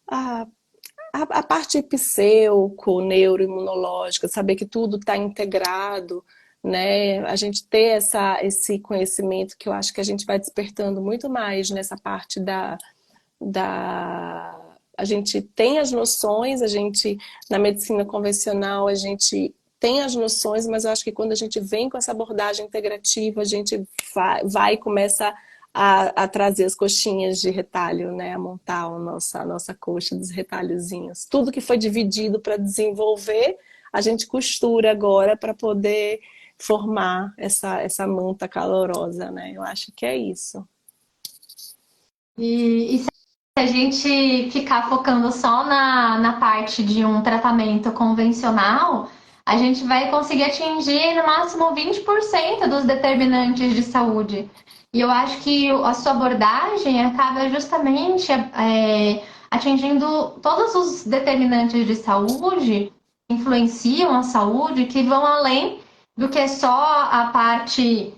a, a parte pseuco, neuroimunológica, saber que tudo está integrado, né? A gente ter esse conhecimento que eu acho que a gente vai despertando muito mais nessa parte da... A gente tem as noções, a gente, na medicina convencional, a gente tem as noções, mas eu acho que quando a gente vem com essa abordagem integrativa, a gente vai e começa a trazer as coxinhas de retalho, né? A montar a nossa coxa dos retalhozinhos. Tudo que foi dividido para desenvolver, a gente costura agora para poder formar essa manta calorosa, né? Eu acho que é isso. E se a gente ficar focando só na parte de um tratamento convencional, a gente vai conseguir atingir no máximo 20% dos determinantes de saúde. E eu acho que a sua abordagem acaba justamente atingindo todos os determinantes de saúde, que influenciam a saúde, que vão além do que só a parte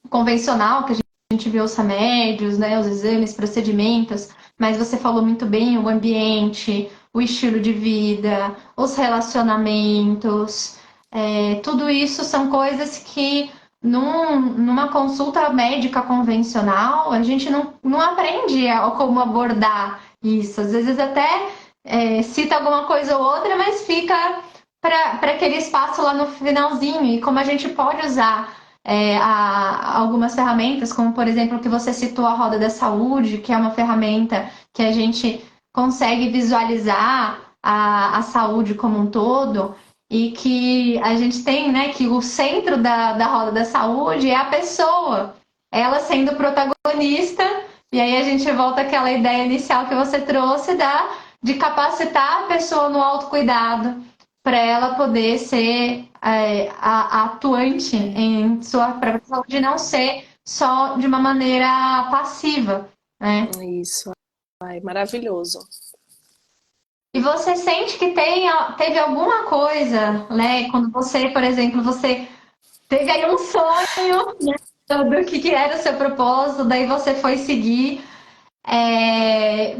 convencional, que a gente vê os remédios, né, os exames, procedimentos, mas você falou muito bem o ambiente, o estilo de vida, os relacionamentos, tudo isso são coisas que numa consulta médica convencional a gente não aprende como abordar isso. Às vezes até cita alguma coisa ou outra, mas fica para aquele espaço lá no finalzinho. E como a gente pode usar algumas ferramentas, como por exemplo o que você citou, a Roda da Saúde, que é uma ferramenta que a gente consegue visualizar a saúde como um todo, e que a gente tem, né, que o centro da Roda da Saúde é a pessoa, ela sendo protagonista, e aí a gente volta àquela ideia inicial que você trouxe de capacitar a pessoa no autocuidado, para ela poder ser a atuante em sua própria saúde e não ser só de uma maneira passiva, né? Isso, ai, maravilhoso. E você sente que teve alguma coisa, né? Quando você, por exemplo, você teve aí um sonho, né, do que era o seu propósito, daí você foi seguir.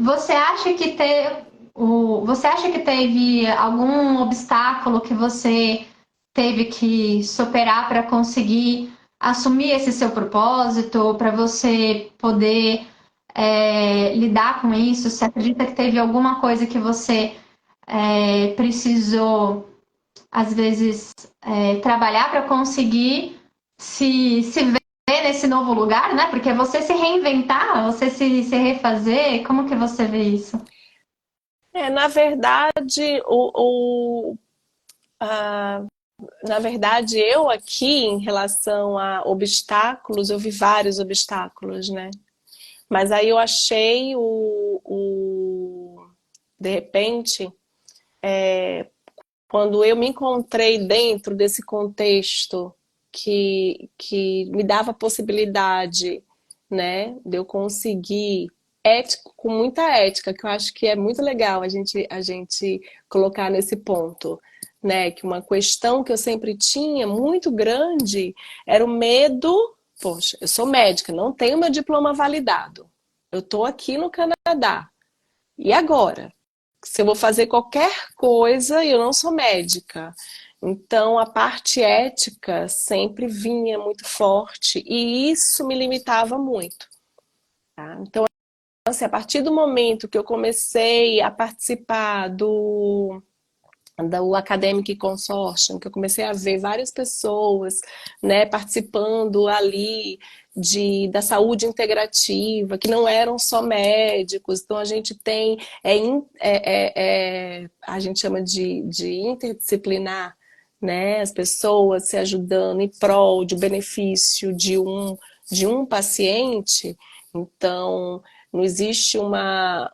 Você acha que você acha que teve algum obstáculo que você teve que superar para conseguir assumir esse seu propósito, para você poder lidar com isso? Você acredita que teve alguma coisa que você precisou, às vezes, trabalhar para conseguir se ver nesse novo lugar, né? Porque você se reinventar, você se refazer, como que você vê isso? Na verdade, a, na verdade, eu aqui, em relação a obstáculos, eu vi vários obstáculos, né? Mas aí eu achei de repente, quando eu me encontrei dentro desse contexto que me dava a possibilidade, né, de eu conseguir com muita ética, que eu acho que é muito legal a gente colocar nesse ponto, né, que uma questão que eu sempre tinha muito grande era o medo. Poxa, eu sou médica, não tenho meu diploma validado, eu estou aqui no Canadá, e agora? Se eu vou fazer qualquer coisa e eu não sou médica. Então a parte ética sempre vinha muito forte e isso me limitava muito. Tá? Então, assim, a partir do momento que eu comecei a participar do Academic Consortium, que eu comecei a ver várias pessoas, né, participando ali da saúde integrativa, que não eram só médicos. Então a gente tem, a gente chama de interdisciplinar, né, as pessoas se ajudando em prol do benefício de um paciente. Então não existe uma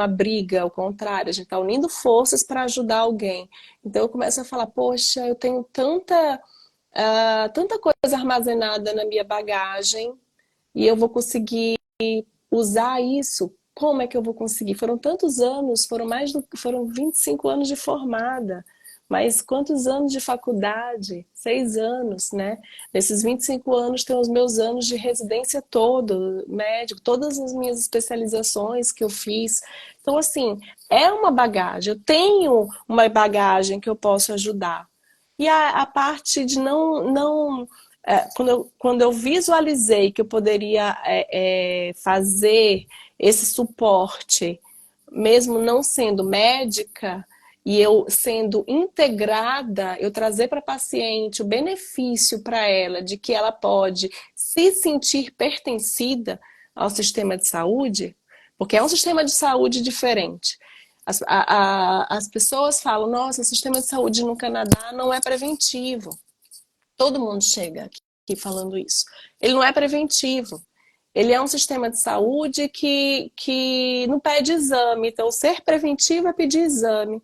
briga, ao contrário, a gente está unindo forças para ajudar alguém. Então eu começo a falar, poxa, eu tenho tanta coisa armazenada na minha bagagem e eu vou conseguir usar isso. Como é que eu vou conseguir? Foram tantos anos, foram 25 anos de formada. Mas quantos anos de faculdade? 6 anos, né? Nesses 25 anos tem os meus anos de residência todo, médico, todas as minhas especializações que eu fiz. Então, assim, é uma bagagem. Eu tenho uma bagagem que eu posso ajudar. E a parte de quando eu visualizei que eu poderia fazer esse suporte, mesmo não sendo médica, e eu sendo integrada, eu trazer para a paciente o benefício para ela de que ela pode se sentir pertencida ao sistema de saúde, porque é um sistema de saúde diferente. As pessoas falam, nossa, o sistema de saúde no Canadá não é preventivo. Todo mundo chega aqui falando isso. Ele não é preventivo. Ele é um sistema de saúde que não pede exame. Então, ser preventivo é pedir exame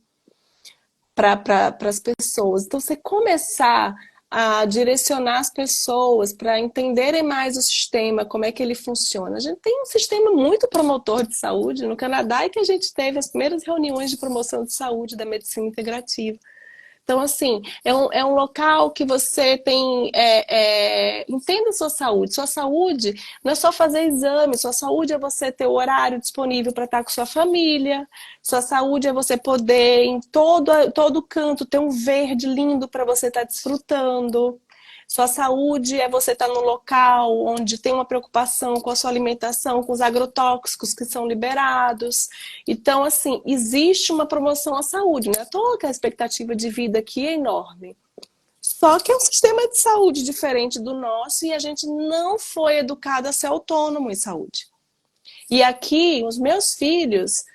para as pessoas. Então, você começar a direcionar as pessoas para entenderem mais o sistema, como é que ele funciona. A gente tem um sistema muito promotor de saúde no Canadá e que a gente teve as primeiras reuniões de promoção de saúde da medicina integrativa. Então, assim, é um local que você tem... entenda a sua saúde. Sua saúde não é só fazer exame. Sua saúde é você ter o horário disponível para estar com sua família. Sua saúde é você poder, em todo canto, ter um verde lindo para você estar desfrutando. Sua saúde é você estar num local onde tem uma preocupação com a sua alimentação, com os agrotóxicos que são liberados. Então, assim, existe uma promoção à saúde, não é à toa que a expectativa de vida aqui é enorme. Só que é um sistema de saúde diferente do nosso e a gente não foi educado a ser autônomo em saúde. E aqui, os meus filhos,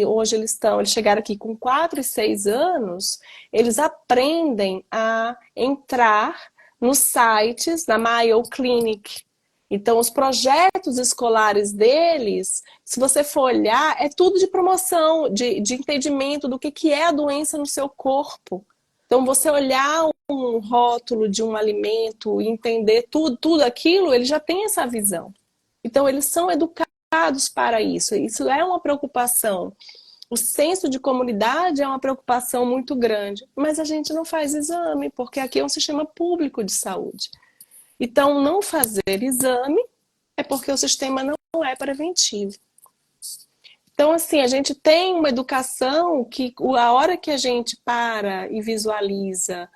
hoje eles chegaram aqui com 4 e 6 anos, eles aprendem a entrar nos sites da Mayo Clinic. Então, os projetos escolares deles, se você for olhar, é tudo de promoção, de entendimento do que é a doença no seu corpo. Então, você olhar um rótulo de um alimento e entender tudo aquilo, ele já tem essa visão. Então, eles são educados para isso. Isso é uma preocupação. O senso de comunidade é uma preocupação muito grande. Mas a gente não faz exame, porque aqui é um sistema público de saúde. Então, não fazer exame é porque o sistema não é preventivo. Então, assim, a gente tem uma educação que a hora que a gente para e visualiza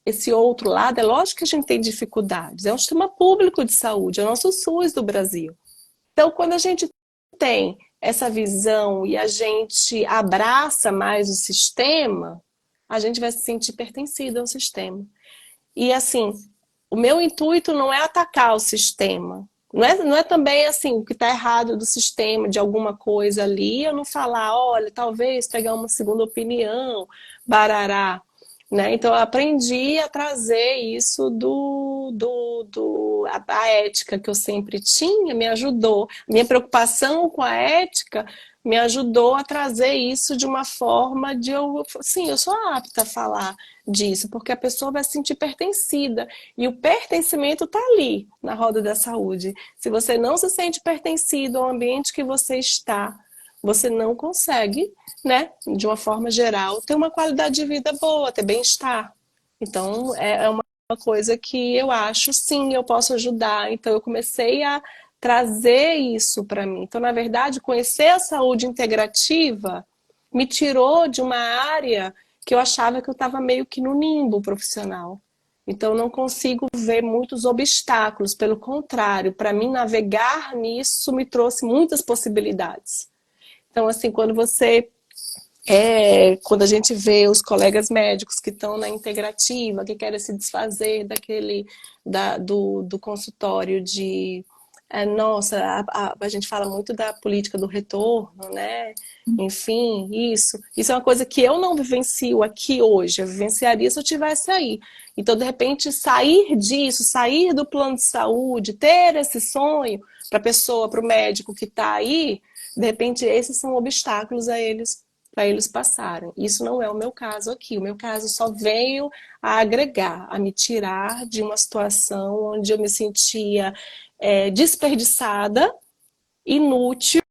esse outro lado, é lógico que a gente tem dificuldades. É um sistema público de saúde, é o nosso SUS do Brasil. Então, quando a gente tem essa visão e a gente abraça mais o sistema, a gente vai se sentir pertencido ao sistema. E, assim, o meu intuito não é atacar o sistema. Não é também, assim, o que está errado do sistema, de alguma coisa ali, eu não falar, olha, talvez pegar uma segunda opinião, barará. Né? Então, eu aprendi a trazer isso a ética que eu sempre tinha, me ajudou. Minha preocupação com a ética me ajudou a trazer isso de uma forma sim, eu sou apta a falar disso, porque a pessoa vai se sentir pertencida. E o pertencimento está ali, na roda da saúde. Se você não se sente pertencido ao ambiente que você está, você não consegue, né, de uma forma geral, ter uma qualidade de vida boa, ter bem-estar. Então, é uma coisa que eu acho, sim, eu posso ajudar. Então, eu comecei a trazer isso para mim. Então, na verdade, conhecer a saúde integrativa me tirou de uma área que eu achava que eu estava meio que no limbo profissional. Então, eu não consigo ver muitos obstáculos. Pelo contrário, para mim, navegar nisso me trouxe muitas possibilidades. Então, assim, quando a gente vê os colegas médicos que estão na integrativa, que querem se desfazer do consultório a gente fala muito da política do retorno, né? Enfim, isso é uma coisa que eu não vivencio aqui hoje, eu vivenciaria se eu estivesse aí. Então, de repente, sair disso, sair do plano de saúde, ter esse sonho para a pessoa, para o médico que está aí, de repente, esses são obstáculos para eles passarem. Isso não é o meu caso aqui. O meu caso só veio a agregar, a me tirar de uma situação onde eu me sentia desperdiçada, inútil,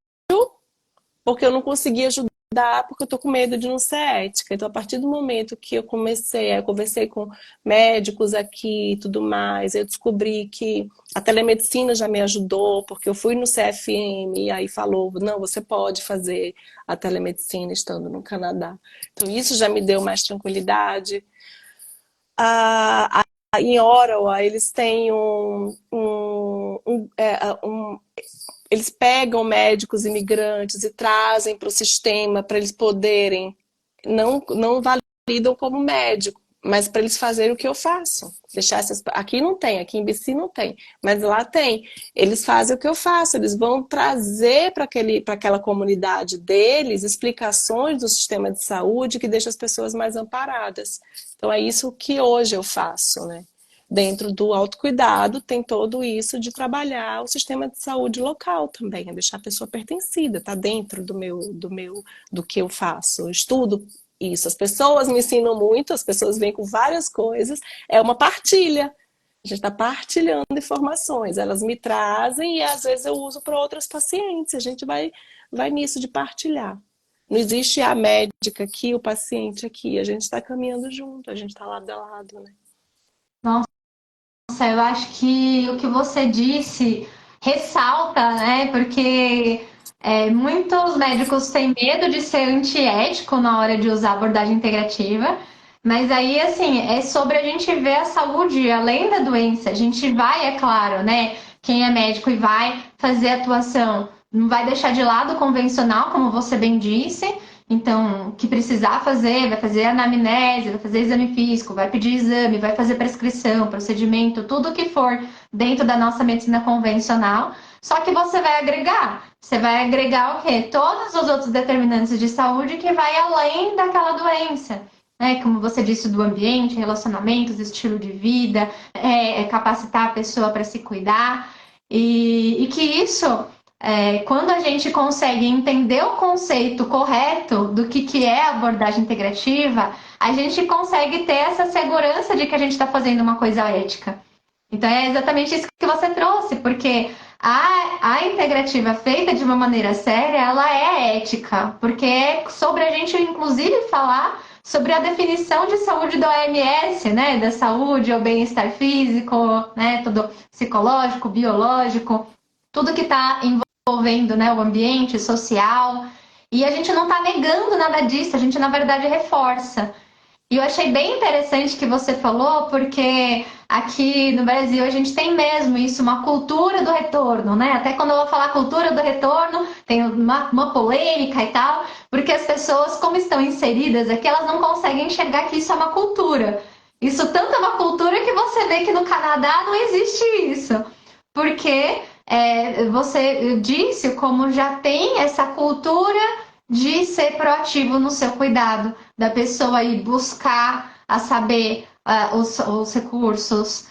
porque eu não conseguia ajudar dar porque eu tô com medo de não ser ética. Então, a partir do momento que eu comecei, eu conversei com médicos aqui e tudo mais, eu descobri que a telemedicina já me ajudou, porque eu fui no CFM e aí falou, não, você pode fazer a telemedicina estando no Canadá. Então, isso já me deu mais tranquilidade. Em Ottawa, eles têm eles pegam médicos imigrantes e trazem para o sistema para eles poderem, não validam como médico, mas para eles fazerem o que eu faço. Deixar aqui não tem, aqui em BC não tem, mas lá tem. Eles fazem o que eu faço, eles vão trazer para aquela comunidade deles explicações do sistema de saúde que deixa as pessoas mais amparadas. Então é isso que hoje eu faço, né? Dentro do autocuidado tem todo isso de trabalhar o sistema de saúde local também, é deixar a pessoa pertencida, tá dentro do que eu faço. Eu estudo isso. As pessoas me ensinam muito, as pessoas vêm com várias coisas, é uma partilha. A gente está partilhando informações, elas me trazem e às vezes eu uso para outras pacientes. A gente vai nisso de partilhar. Não existe a médica aqui, o paciente aqui. A gente está caminhando junto, a gente está lado a lado, né? Nossa, eu acho que o que você disse ressalta, né? Porque muitos médicos têm medo de ser antiético na hora de usar abordagem integrativa, mas aí, assim, é sobre a gente ver a saúde além da doença. A gente vai, é claro, né? Quem é médico e vai fazer atuação, não vai deixar de lado o convencional, como você bem disse. Então, o que precisar fazer, vai fazer anamnese, vai fazer exame físico, vai pedir exame, vai fazer prescrição, procedimento, tudo que for dentro da nossa medicina convencional. Só que você vai agregar. Você vai agregar o quê? Todos os outros determinantes de saúde que vai além daquela doença. Né? Como você disse, do ambiente, relacionamentos, estilo de vida, capacitar a pessoa para se cuidar. E que isso quando a gente consegue entender o conceito correto do que é a abordagem integrativa, a gente consegue ter essa segurança de que a gente está fazendo uma coisa ética. Então é exatamente isso que você trouxe, porque a integrativa feita de uma maneira séria, ela é ética, porque é sobre a gente, inclusive, falar sobre a definição de saúde da OMS, né? Da saúde, o bem-estar físico, né? Tudo psicológico, biológico, tudo que está envolvendo, né, o ambiente social. E a gente não está negando nada disso, a gente, na verdade, reforça. E eu achei bem interessante que você falou, porque aqui no Brasil a gente tem mesmo isso, uma cultura do retorno, né? Até quando eu vou falar cultura do retorno, tem uma polêmica e tal, porque as pessoas, como estão inseridas aqui, elas não conseguem enxergar que isso é uma cultura. Isso tanto é uma cultura que você vê que no Canadá não existe isso. Porque você disse como já tem essa cultura de ser proativo no seu cuidado, da pessoa ir buscar a saber os recursos,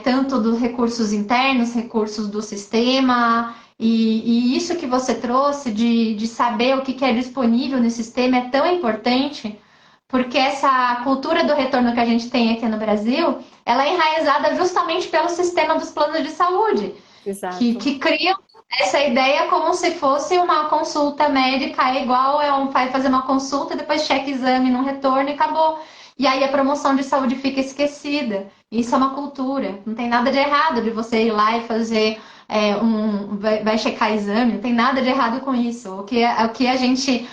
tanto dos recursos internos, recursos do sistema, e isso que você trouxe de saber o que é disponível no sistema é tão importante, porque essa cultura do retorno que a gente tem aqui no Brasil, ela é enraizada justamente pelo sistema dos planos de saúde, Exato. que criam essa ideia como se fosse uma consulta médica, é igual vai fazer uma consulta, depois checa exame no retorno e acabou. E aí a promoção de saúde fica esquecida. Isso é uma cultura. Não tem nada de errado de você ir lá e fazer vai checar exame, não tem nada de errado com isso. O que a gente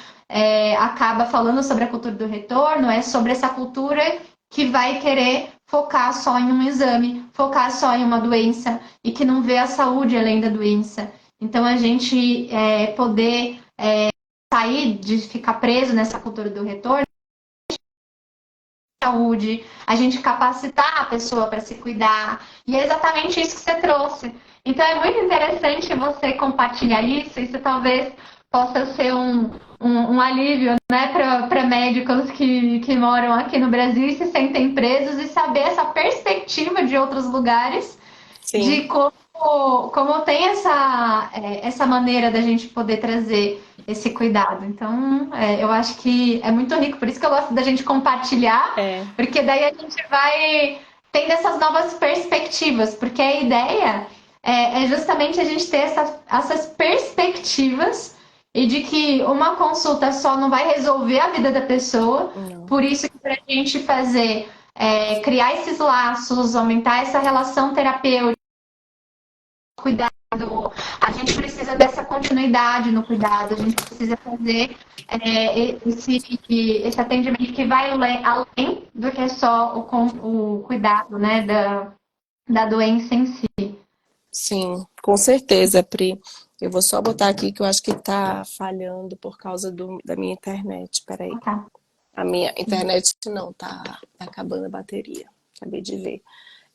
acaba falando sobre a cultura do retorno é sobre essa cultura que vai querer focar só em um exame, focar só em uma doença e que não vê a saúde além da doença. Então, a gente poder sair de ficar preso nessa cultura do retorno, saúde, a gente capacitar a pessoa para se cuidar. E é exatamente isso que você trouxe. Então, é muito interessante você compartilhar isso. Isso talvez possa ser um alívio, né, para médicos que moram aqui no Brasil e se sentem presos e saber essa perspectiva de outros lugares, Sim. de como tem essa maneira da gente poder trazer esse cuidado. Então, eu acho que é muito rico, por isso que eu gosto da gente compartilhar, É. porque daí a gente vai tendo essas novas perspectivas, porque a ideia é justamente a gente ter essas perspectivas e de que uma consulta só não vai resolver a vida da pessoa. Não. Por isso que para a gente fazer, criar esses laços, aumentar essa relação terapêutica, cuidado, a gente precisa dessa continuidade no cuidado, a gente precisa fazer esse atendimento que vai além do que só o cuidado, né, da doença em si. Sim, com certeza, Pri. Eu vou só botar aqui que eu acho que tá falhando por causa da minha internet. Peraí. Tá. A minha internet não, tá acabando a bateria. Acabei de ver.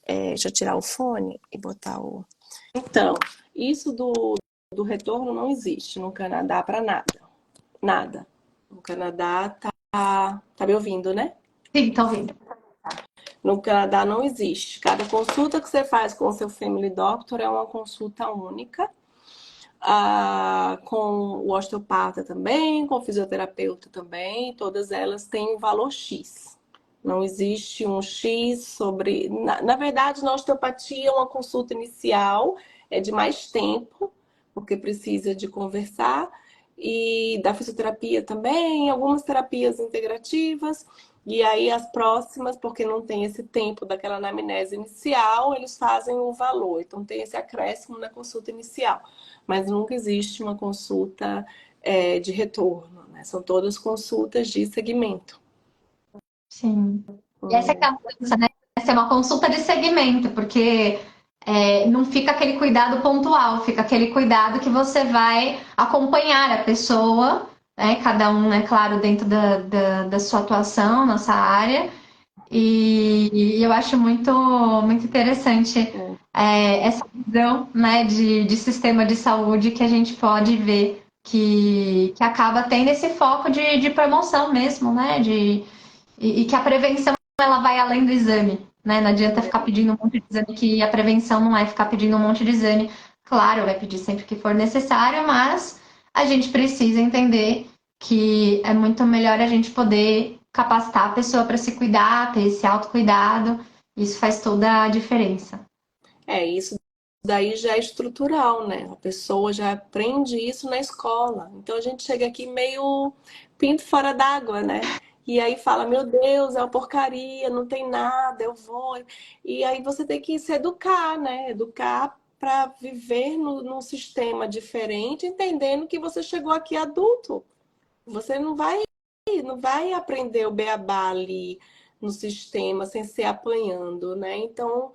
Deixa eu tirar o fone e botar o. Então, isso do retorno não existe no Canadá para nada. Nada. No Canadá tá me ouvindo, né? Sim, tô ouvindo. No Canadá não existe. Cada consulta que você faz com o seu Family Doctor é uma consulta única. Com o osteopata também, com o fisioterapeuta também, todas elas têm um valor X. Não existe um X sobre. Na verdade, na osteopatia, uma consulta inicial é de mais tempo, porque precisa de conversar, e da fisioterapia também, algumas terapias integrativas, e aí as próximas, porque não tem esse tempo daquela anamnese inicial, eles fazem o valor. Então tem esse acréscimo na consulta inicial. Mas nunca existe uma consulta de retorno, né? São todas consultas de segmento. Sim. E essa é a mudança, né? Essa é uma consulta de segmento, porque não fica aquele cuidado pontual, fica aquele cuidado que você vai acompanhar a pessoa, né? Cada um, é claro, dentro da sua atuação, nossa área. E eu acho muito interessante essa visão, né, de sistema de saúde que a gente pode ver que acaba tendo esse foco de promoção mesmo, né? E que a prevenção ela vai além do exame, né? Não adianta ficar pedindo um monte de exame, que a prevenção não é ficar pedindo um monte de exame. Claro, vai pedir sempre que for necessário, mas a gente precisa entender que é muito melhor a gente poder capacitar a pessoa para se cuidar, ter esse autocuidado. Isso faz toda a diferença. Isso daí já é estrutural, né? A pessoa já aprende isso na escola. Então a gente chega aqui meio pinto fora d'água, né? E aí fala, meu Deus, é uma porcaria, não tem nada, eu vou. E aí você tem que se educar, né? Educar para viver num sistema diferente, entendendo que você chegou aqui adulto. Você não vai aprender o beabá ali no sistema sem ser apanhando, né? Então,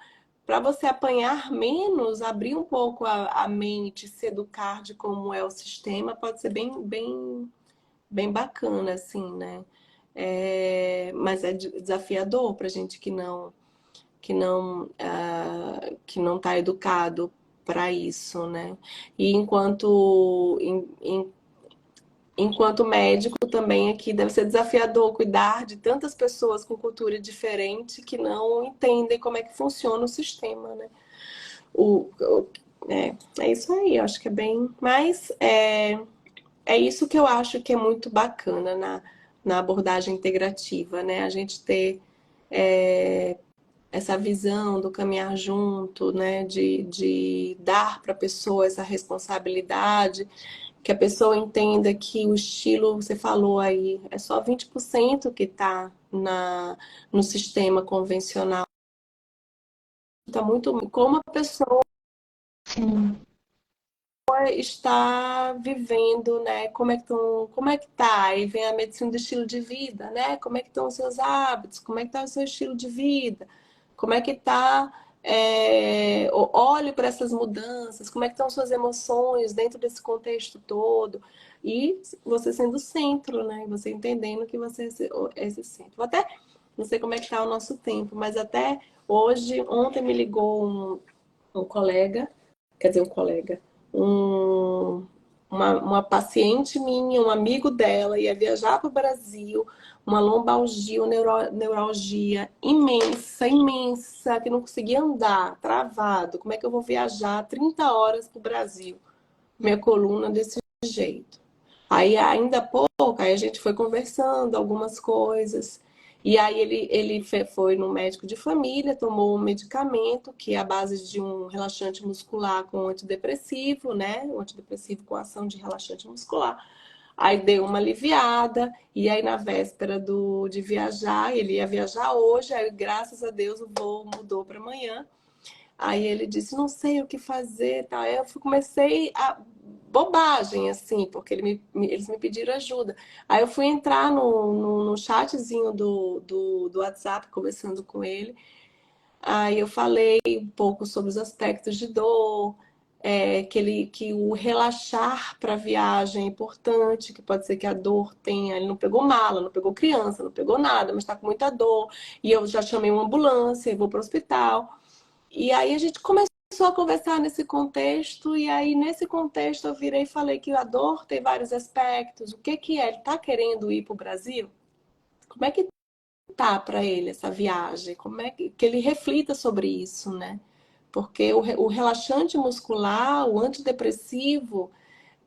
para você apanhar menos, abrir um pouco a mente, se educar de como é o sistema, pode ser bem bacana, assim, né? Mas é desafiador para gente que não está educado para isso, né? E enquanto médico também aqui deve ser desafiador cuidar de tantas pessoas com cultura diferente que não entendem como é que funciona o sistema, né? O, o- é isso aí, eu acho que é bem. Mas é isso que eu acho que é muito bacana na abordagem integrativa, né? A gente ter essa visão do caminhar junto, né? De dar para a pessoa essa responsabilidade, que a pessoa entenda que o estilo, você falou aí, é só 20% que está no sistema convencional. Está muito como a pessoa Sim. está vivendo, né? Como é que tá? Aí vem a medicina do estilo de vida, né? Como é que estão os seus hábitos? Como é que está o seu estilo de vida? Como é que está? Olhe para essas mudanças, como é que estão suas emoções dentro desse contexto todo. E você sendo o centro, né? Você entendendo que você é esse centro. Não sei como é que está o nosso tempo, mas até ontem me ligou um colega, quer dizer, um colega, um, uma paciente minha, um amigo dela, ia viajar para o Brasil, uma lombalgia, uma neuralgia imensa, imensa, que não conseguia andar, travado. Como é que eu vou viajar 30 horas para o Brasil? Minha coluna desse jeito. Aí ainda há pouco, aí a gente foi conversando algumas coisas. E aí foi no médico de família, tomou um medicamento que é a base de um relaxante muscular com antidepressivo, né? Um antidepressivo com ação de relaxante muscular. Aí deu uma aliviada, e aí na véspera de viajar, ele ia viajar hoje, aí graças a Deus o voo mudou para amanhã. Aí ele disse, não sei o que fazer, tá? Aí eu comecei a bobagem, assim, porque eles me pediram ajuda. Aí eu fui entrar no chatzinho do WhatsApp, conversando com ele. Aí eu falei um pouco sobre os aspectos de dor, que o relaxar para a viagem é importante, que pode ser que a dor tenha. Ele não pegou mala, não pegou criança, não pegou nada, mas está com muita dor. E eu já chamei uma ambulância e vou para o hospital. E aí a gente começou a conversar nesse contexto, e aí nesse contexto eu virei e falei que a dor tem vários aspectos. O que que é? Ele está querendo ir para o Brasil? Como é que tá para ele essa viagem? Como é que ele reflita sobre isso, né? Porque o relaxante muscular, o antidepressivo,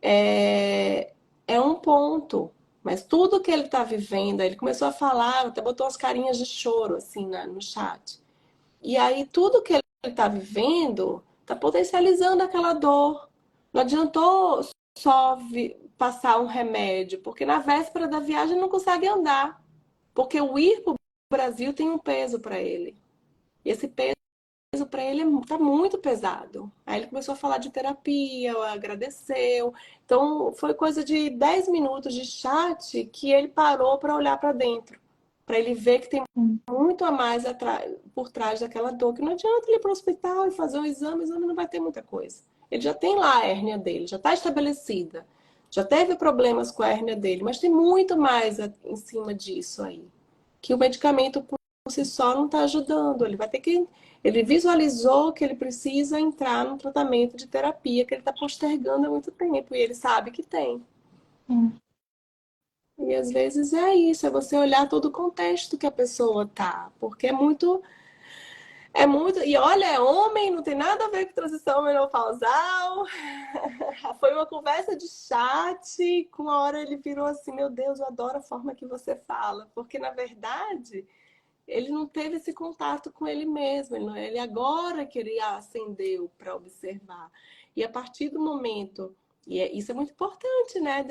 é um ponto. Mas tudo que ele está vivendo, aí ele começou a falar, até botou as carinhas de choro assim no chat. E aí tudo que ele está vivendo está potencializando aquela dor. Não adiantou só passar um remédio, porque na véspera da viagem ele não consegue andar. Porque o ir para o Brasil tem um peso para ele. E esse peso para ele está muito pesado. Aí ele começou a falar de terapia, agradeceu. Então foi coisa de 10 minutos de chat que ele parou para olhar para dentro. Para ele ver que tem muito a mais por trás daquela dor, que não adianta ele ir para o hospital e fazer um exame, o exame não vai ter muita coisa. Ele já tem lá a hérnia dele, já está estabelecida, já teve problemas com a hérnia dele, mas tem muito mais em cima disso aí, que o medicamento por si só não está ajudando. Ele vai ter que. Ele visualizou que ele precisa entrar no tratamento de terapia que ele está postergando há muito tempo e ele sabe que tem. E às vezes é isso, é você olhar todo o contexto que a pessoa tá, porque é muito, e olha, é homem, não tem nada a ver com transição menopausal. Foi uma conversa de chat, com uma hora ele virou assim, meu Deus, eu adoro a forma que você fala, porque na verdade ele não teve esse contato com ele mesmo, ele agora que ele acendeu para observar. E a partir do momento, isso é muito importante, né,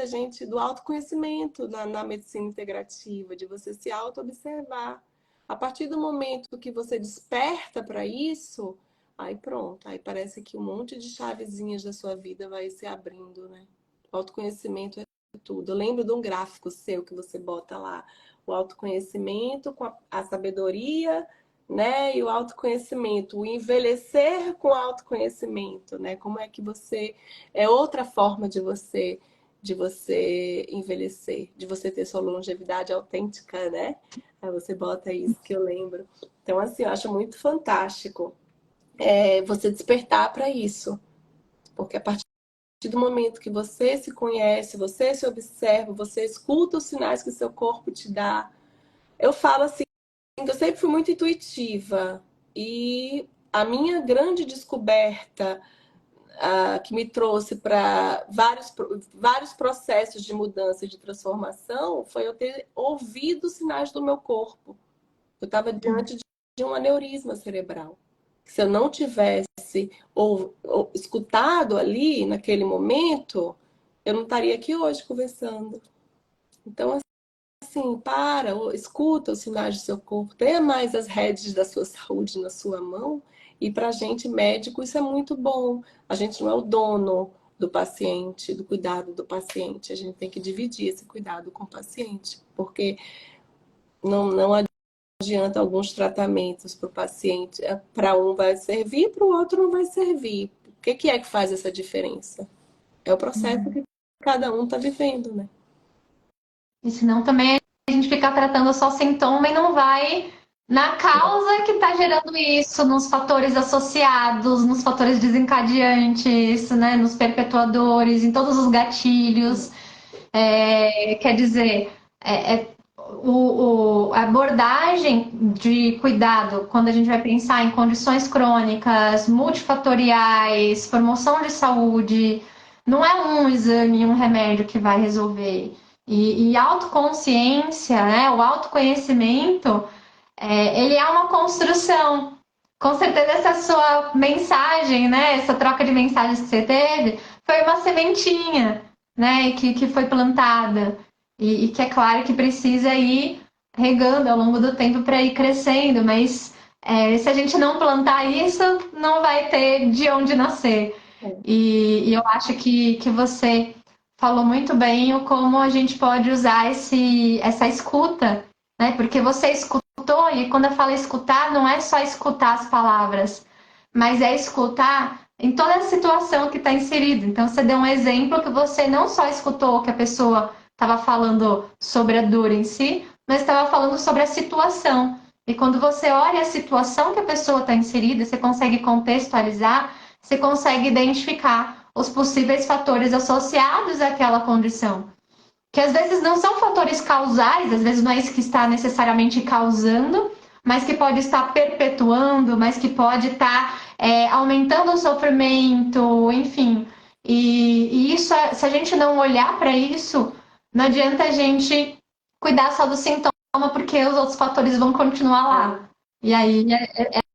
do autoconhecimento na medicina integrativa, de você se auto-observar. A partir do momento que você desperta para isso, aí pronto, aí parece que um monte de chavezinhas da sua vida vai se abrindo, né? O autoconhecimento é tudo. Eu lembro de um gráfico seu que você bota lá, o autoconhecimento com a sabedoria, né? E o autoconhecimento, o envelhecer com o autoconhecimento, né? Como é que você é outra forma de você envelhecer, de você ter sua longevidade autêntica, né? Aí você bota isso que eu lembro. Então, assim, eu acho muito fantástico você despertar para isso. Porque a partir do momento que você se conhece, você se observa, você escuta os sinais que seu corpo te dá. Eu falo assim, eu sempre fui muito intuitiva. E a minha grande descoberta que me trouxe para vários processos de mudança e de transformação foi eu ter ouvido os sinais do meu corpo. Eu estava diante de um aneurisma cerebral. Se eu não tivesse ou escutado ali, naquele momento, eu não estaria aqui hoje conversando. Então, assim, escuta os sinais do seu corpo, tenha mais as rédeas da sua saúde na sua mão. E para a gente, médico, isso é muito bom. A gente não é o dono do paciente, do cuidado do paciente. A gente tem que dividir esse cuidado com o paciente, porque não adianta alguns tratamentos para o paciente. Para um vai servir, para o outro não vai servir. O que é que faz essa diferença? É o processo que cada um está vivendo, né? E senão também a gente fica tratando só sintoma e não vai na causa que está gerando isso, nos fatores associados, nos fatores desencadeantes, né, nos perpetuadores, em todos os gatilhos. Quer dizer, a abordagem de cuidado, quando a gente vai pensar em condições crônicas, multifatoriais, promoção de saúde, não é um exame, um remédio que vai resolver. E autoconsciência, né, o autoconhecimento, ele é uma construção. Com certeza essa sua mensagem, né, essa troca de mensagens que você teve, foi uma sementinha, né, que foi plantada. E que é claro que precisa ir regando ao longo do tempo para ir crescendo, mas se a gente não plantar isso, não vai ter de onde nascer. E eu acho que você falou muito bem o como a gente pode usar essa escuta, né? Porque você escutou, e quando eu falo escutar, não é só escutar as palavras, mas é escutar em toda a situação que está inserida. Então, você deu um exemplo que você não só escutou que a pessoa estava falando sobre a dor em si, mas estava falando sobre a situação. E quando você olha a situação que a pessoa está inserida, você consegue contextualizar, você consegue identificar os possíveis fatores associados àquela condição. Que às vezes não são fatores causais, às vezes não é isso que está necessariamente causando, mas que pode estar perpetuando, mas que pode estar aumentando o sofrimento, enfim. E isso, se a gente não olhar para isso, não adianta a gente cuidar só do sintoma, porque os outros fatores vão continuar lá. E aí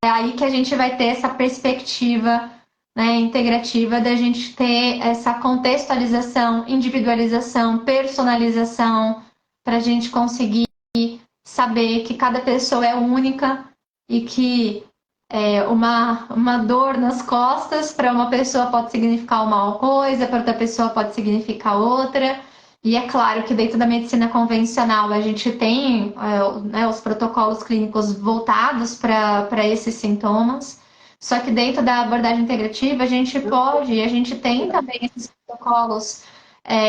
é aí que a gente vai ter essa perspectiva, né, integrativa da gente ter essa contextualização, individualização, personalização, para a gente conseguir saber que cada pessoa é única e que uma dor nas costas para uma pessoa pode significar uma coisa, para outra pessoa pode significar outra. E é claro que dentro da medicina convencional a gente tem né, os protocolos clínicos voltados para esses sintomas. Só que dentro da abordagem integrativa a gente tem também esses protocolos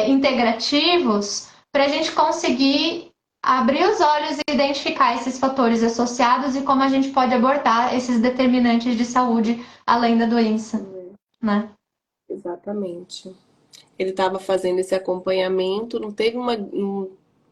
integrativos para a gente conseguir abrir os olhos e identificar esses fatores associados e como a gente pode abordar esses determinantes de saúde além da doença, né? Exatamente. Ele estava fazendo esse acompanhamento, não teve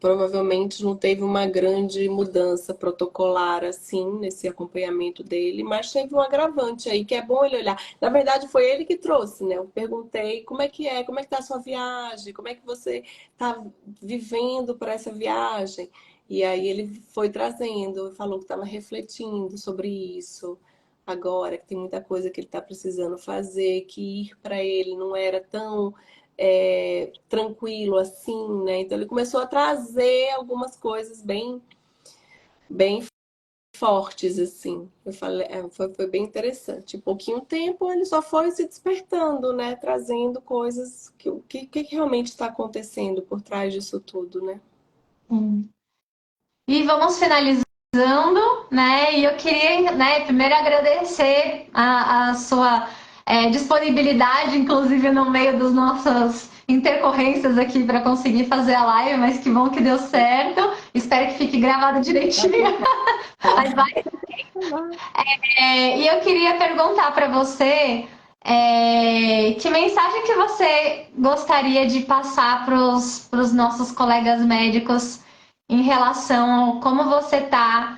provavelmente não teve uma grande mudança protocolar assim nesse acompanhamento dele, mas teve um agravante aí que é bom ele olhar. Na verdade, foi ele que trouxe, né? Eu perguntei como é que tá a sua viagem, como é que você está vivendo para essa viagem. E aí ele foi trazendo, falou que estava refletindo sobre isso. Agora que tem muita coisa que ele está precisando fazer, que ir para ele não era tão tranquilo assim, né? Então ele começou a trazer algumas coisas bem fortes, assim. Eu falei, foi bem interessante. Em pouquinho tempo ele só foi se despertando, né? Trazendo coisas que realmente está acontecendo por trás disso tudo, né? E vamos finalizando, né? E eu queria, né, primeiro agradecer a sua disponibilidade, inclusive no meio das nossas intercorrências aqui para conseguir fazer a live, mas que bom que deu certo. Espero que fique gravado direitinho. Mas vai. E eu queria perguntar para você que mensagem que você gostaria de passar para os nossos colegas médicos em relação a como você está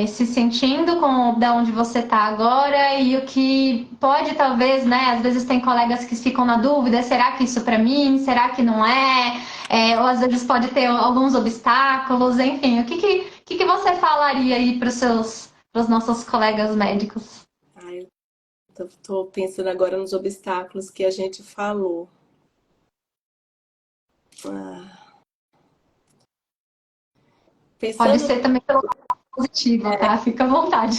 se sentindo com da onde você está agora e o que pode talvez, né? Às vezes tem colegas que ficam na dúvida, será que isso para mim? Será que não é? Ou às vezes pode ter alguns obstáculos, enfim, o que você falaria aí para os nossos colegas médicos? Ai, eu tô pensando agora nos obstáculos que a gente falou. Ah, Pode pensando ser também pelo lado positivo, tá? Fica à vontade.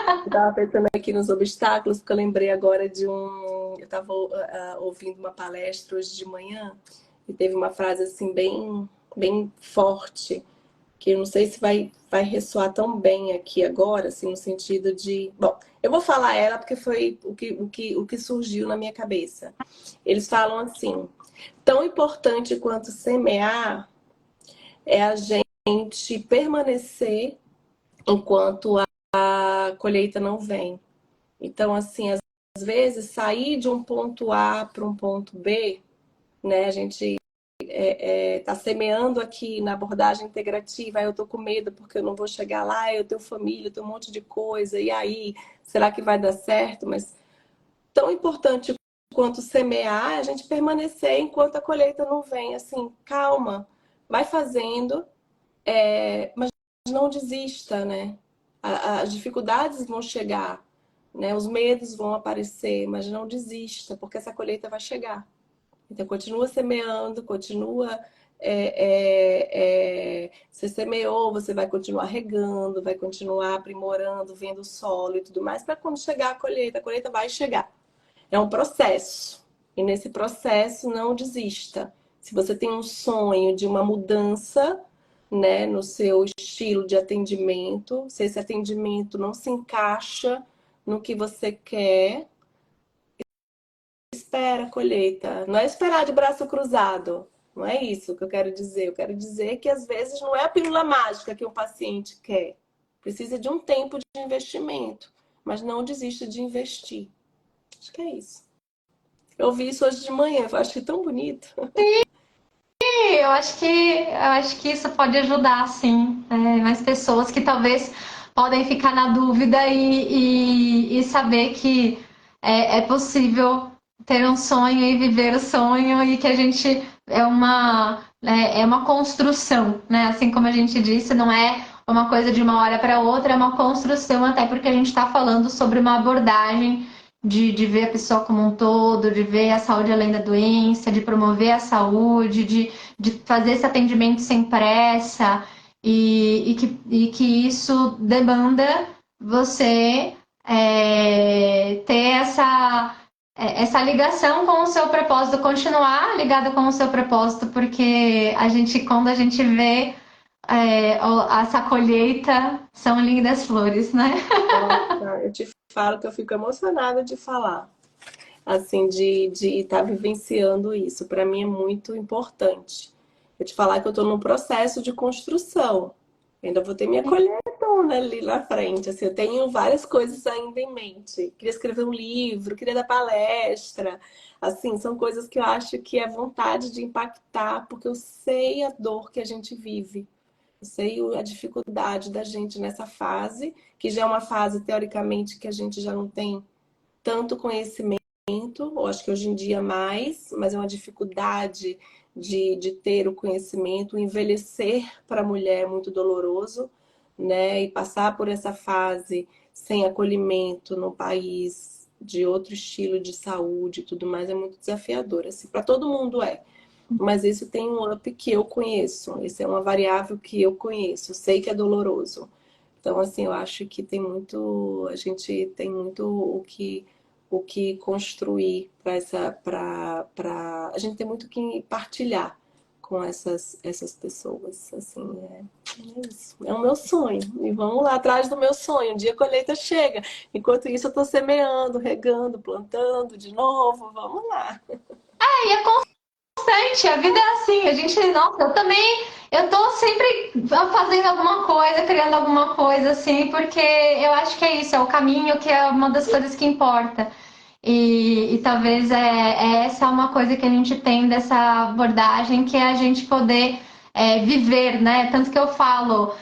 Eu estava pensando aqui nos obstáculos, porque eu lembrei agora de Eu estava ouvindo uma palestra hoje de manhã e teve uma frase assim bem forte, que eu não sei se vai ressoar tão bem aqui agora, assim, no sentido de. Bom, eu vou falar ela porque foi o que surgiu na minha cabeça. Eles falam assim: tão importante quanto semear é a gente permanecer enquanto a colheita não vem. Então, assim, às vezes sair de um ponto A para um ponto B, né? A gente está semeando aqui na abordagem integrativa, aí eu tô com medo porque eu não vou chegar lá, eu tenho família, eu tenho um monte de coisa, e aí, será que vai dar certo? Mas tão importante enquanto semear, é a gente permanecer enquanto a colheita não vem. Assim, calma, vai fazendo, mas não desista, né? As dificuldades vão chegar, né? Os medos vão aparecer, mas não desista, porque essa colheita vai chegar. Então, continua semeando, continua. Você semeou, você vai continuar regando, vai continuar aprimorando, vendo o solo e tudo mais, para quando chegar a colheita vai chegar. É um processo. E nesse processo, não desista. Se você tem um sonho de uma mudança, né, no seu estilo de atendimento, se esse atendimento não se encaixa no que você quer, espera a colheita. Não é esperar de braço cruzado. Não é isso que eu quero dizer. Eu quero dizer que às vezes não é a pílula mágica que o paciente quer. Precisa de um tempo de investimento, mas não desista de investir. Acho que é isso. Eu ouvi isso hoje de manhã, eu achei tão bonito. Eu acho que isso pode ajudar, sim, mais pessoas que talvez podem ficar na dúvida e saber que é possível ter um sonho e viver o sonho e que a gente é uma construção, né? Assim como a gente disse, não é uma coisa de uma hora para outra, é uma construção, até porque a gente está falando sobre uma abordagem de ver a pessoa como um todo, de ver a saúde além da doença, de promover a saúde, de fazer esse atendimento sem pressa e que isso demanda você ter essa ligação com o seu propósito, continuar ligado com o seu propósito, porque quando a gente vê essa colheita, são lindas flores, né? Nossa, eu te falo que eu fico emocionada de falar, assim, de estar vivenciando isso. Para mim é muito importante. Eu te falar que eu estou num processo de construção. Ainda vou ter minha colheitona ali na frente. Assim, eu tenho várias coisas ainda em mente. Queria escrever um livro, queria dar palestra. Assim, são coisas que eu acho que é vontade de impactar, porque eu sei a dor que a gente vive. Eu sei a dificuldade da gente nessa fase, que já é uma fase, teoricamente, que a gente já não tem tanto conhecimento, eu acho que hoje em dia mais, mas é uma dificuldade de ter o conhecimento. O envelhecer para a mulher é muito doloroso, né? E passar por essa fase sem acolhimento no país de outro estilo de saúde e tudo mais é muito desafiador. Assim, para todo mundo é. Mas isso tem um up que eu conheço. Isso é uma variável que eu conheço. Sei que é doloroso. Então, assim, eu acho que tem muito, a gente tem muito o que construir para a gente tem muito o que partilhar com essas pessoas. Assim, é isso. É o meu sonho. E vamos lá atrás do meu sonho. Um dia a colheita chega. Enquanto isso, eu estou semeando, regando, plantando de novo. Vamos lá. E é constante, a vida é assim, a gente, nossa, eu tô sempre fazendo alguma coisa, criando alguma coisa, assim, porque eu acho que é isso, é o caminho que é uma das coisas que importa. E talvez essa uma coisa que a gente tem dessa abordagem, que é a gente poder viver, né? Tanto que eu falo,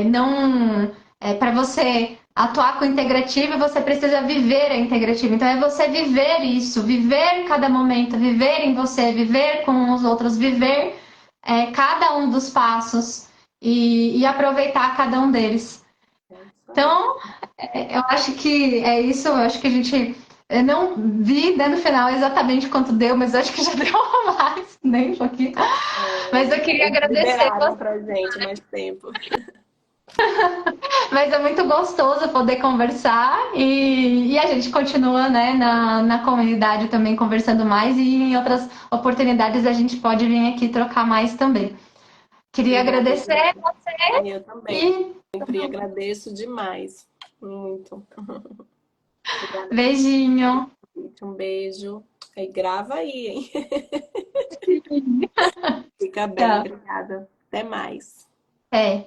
não para você atuar com integrativa, você precisa viver a integrativa. Então é você viver isso, viver cada momento, viver em você, viver com os outros, viver cada um dos passos e aproveitar cada um deles. É isso aí. Então, eu acho que é isso. Eu acho que a gente. Eu não vi, né, no final exatamente quanto deu, mas eu acho que já deu mais, nem um pouquinho. Mas eu queria Eles agradecer liberaram você. pra gente mais tempo. Mas é muito gostoso poder conversar e a gente continua, né, na comunidade também conversando mais e em outras oportunidades a gente pode vir aqui trocar mais também. Queria Obrigada, agradecer Júlia. você E eu também. e Sempre agradeço demais. Muito. Obrigada pelo beijinho. convite. Um beijo. E grava aí, hein? Fica bem. Tchau. Obrigada. Até mais. É.